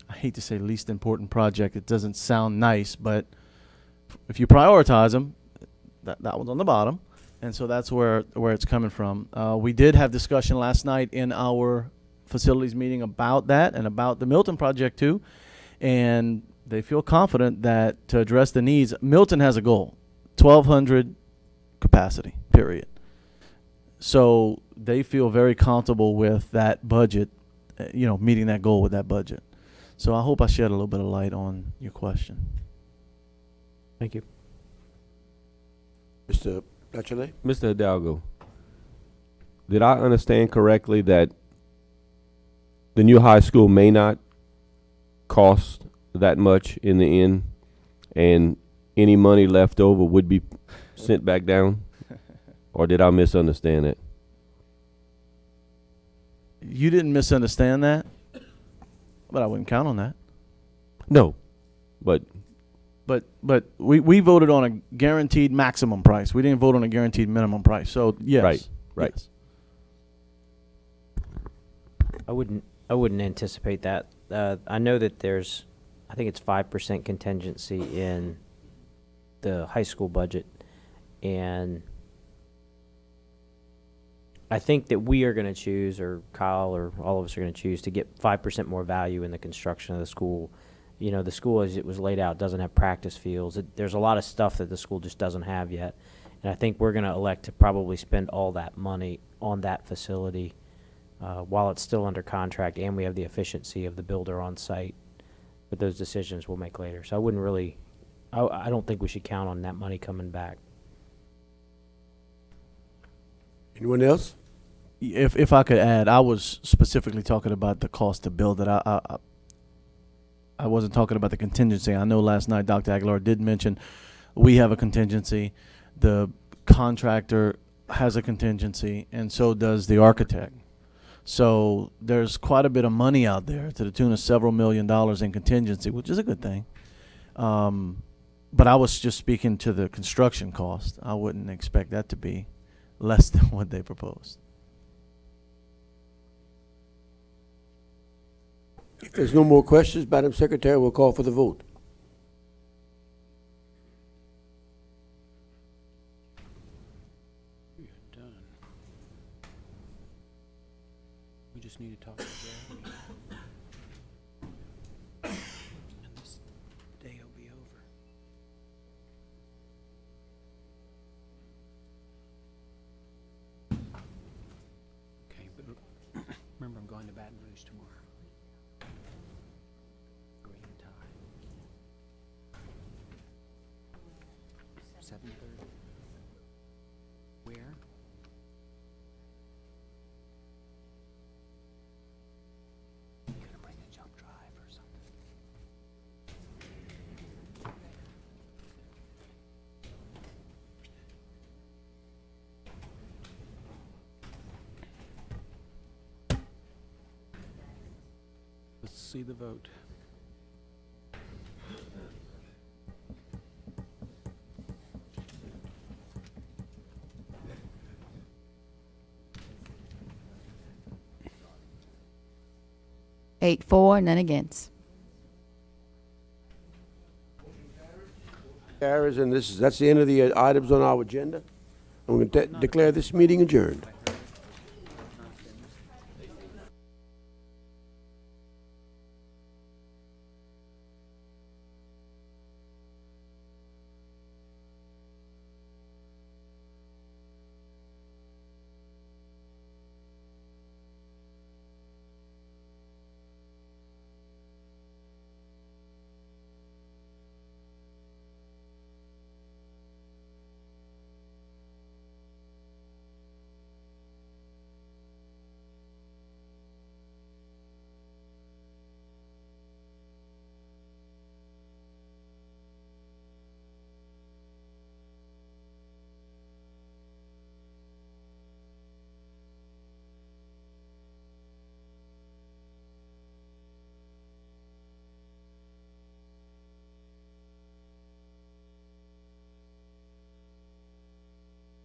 I hate to say least important project. It doesn't sound nice, but if you prioritize them, that one's on the bottom. And so that's where it's coming from. We did have discussion last night in our facilities meeting about that and about the Milton project too. And they feel confident that to address the needs, Milton has a goal, 1,200 capacity, period. So they feel very comfortable with that budget, meeting that goal with that budget. So I hope I shed a little bit of light on your question. Thank you. Mr. Bachelet? Mr. Hidalgo, did I understand correctly that the new high school may not cost that much in the end, and any money left over would be sent back down? Or did I misunderstand it? You didn't misunderstand that, but I wouldn't count on that. No, but we voted on a guaranteed maximum price. We didn't vote on a guaranteed minimum price. So yes, right. Yes. I wouldn't anticipate that. I know that I think it's 5% contingency in the high school budget, and I think that we are going to choose, or Kyle or all of us are going to choose, to get 5% more value in the construction of the school. The school as it was laid out doesn't have practice fields. There's a lot of stuff that the school just doesn't have yet. And I think we're going to elect to probably spend all that money on that facility while it's still under contract and we have the efficiency of the builder on site. But those decisions we'll make later. So I don't think we should count on that money coming back. Anyone else? If I could add, I was specifically talking about the cost to build it. I wasn't talking about the contingency. I know last night Dr. Aguilar did mention we have a contingency. The contractor has a contingency, and so does the architect. So there's quite a bit of money out there to the tune of several $1 million in contingency, which is a good thing. But I was just speaking to the construction cost. I wouldn't expect that to be less than what they proposed. If there's no more questions, Madam Secretary, we'll call for the vote. We are done. We just need to talk to Jeremy. And this day will be over. Okay, but remember, I'm going to Baton Rouge tomorrow. Green tie. 7:30. Where? You gonna bring a jump drive or something? Let's see the vote. Eight, for, none against. Carries, and that's the end of the items on our agenda. I'm going to declare this meeting adjourned.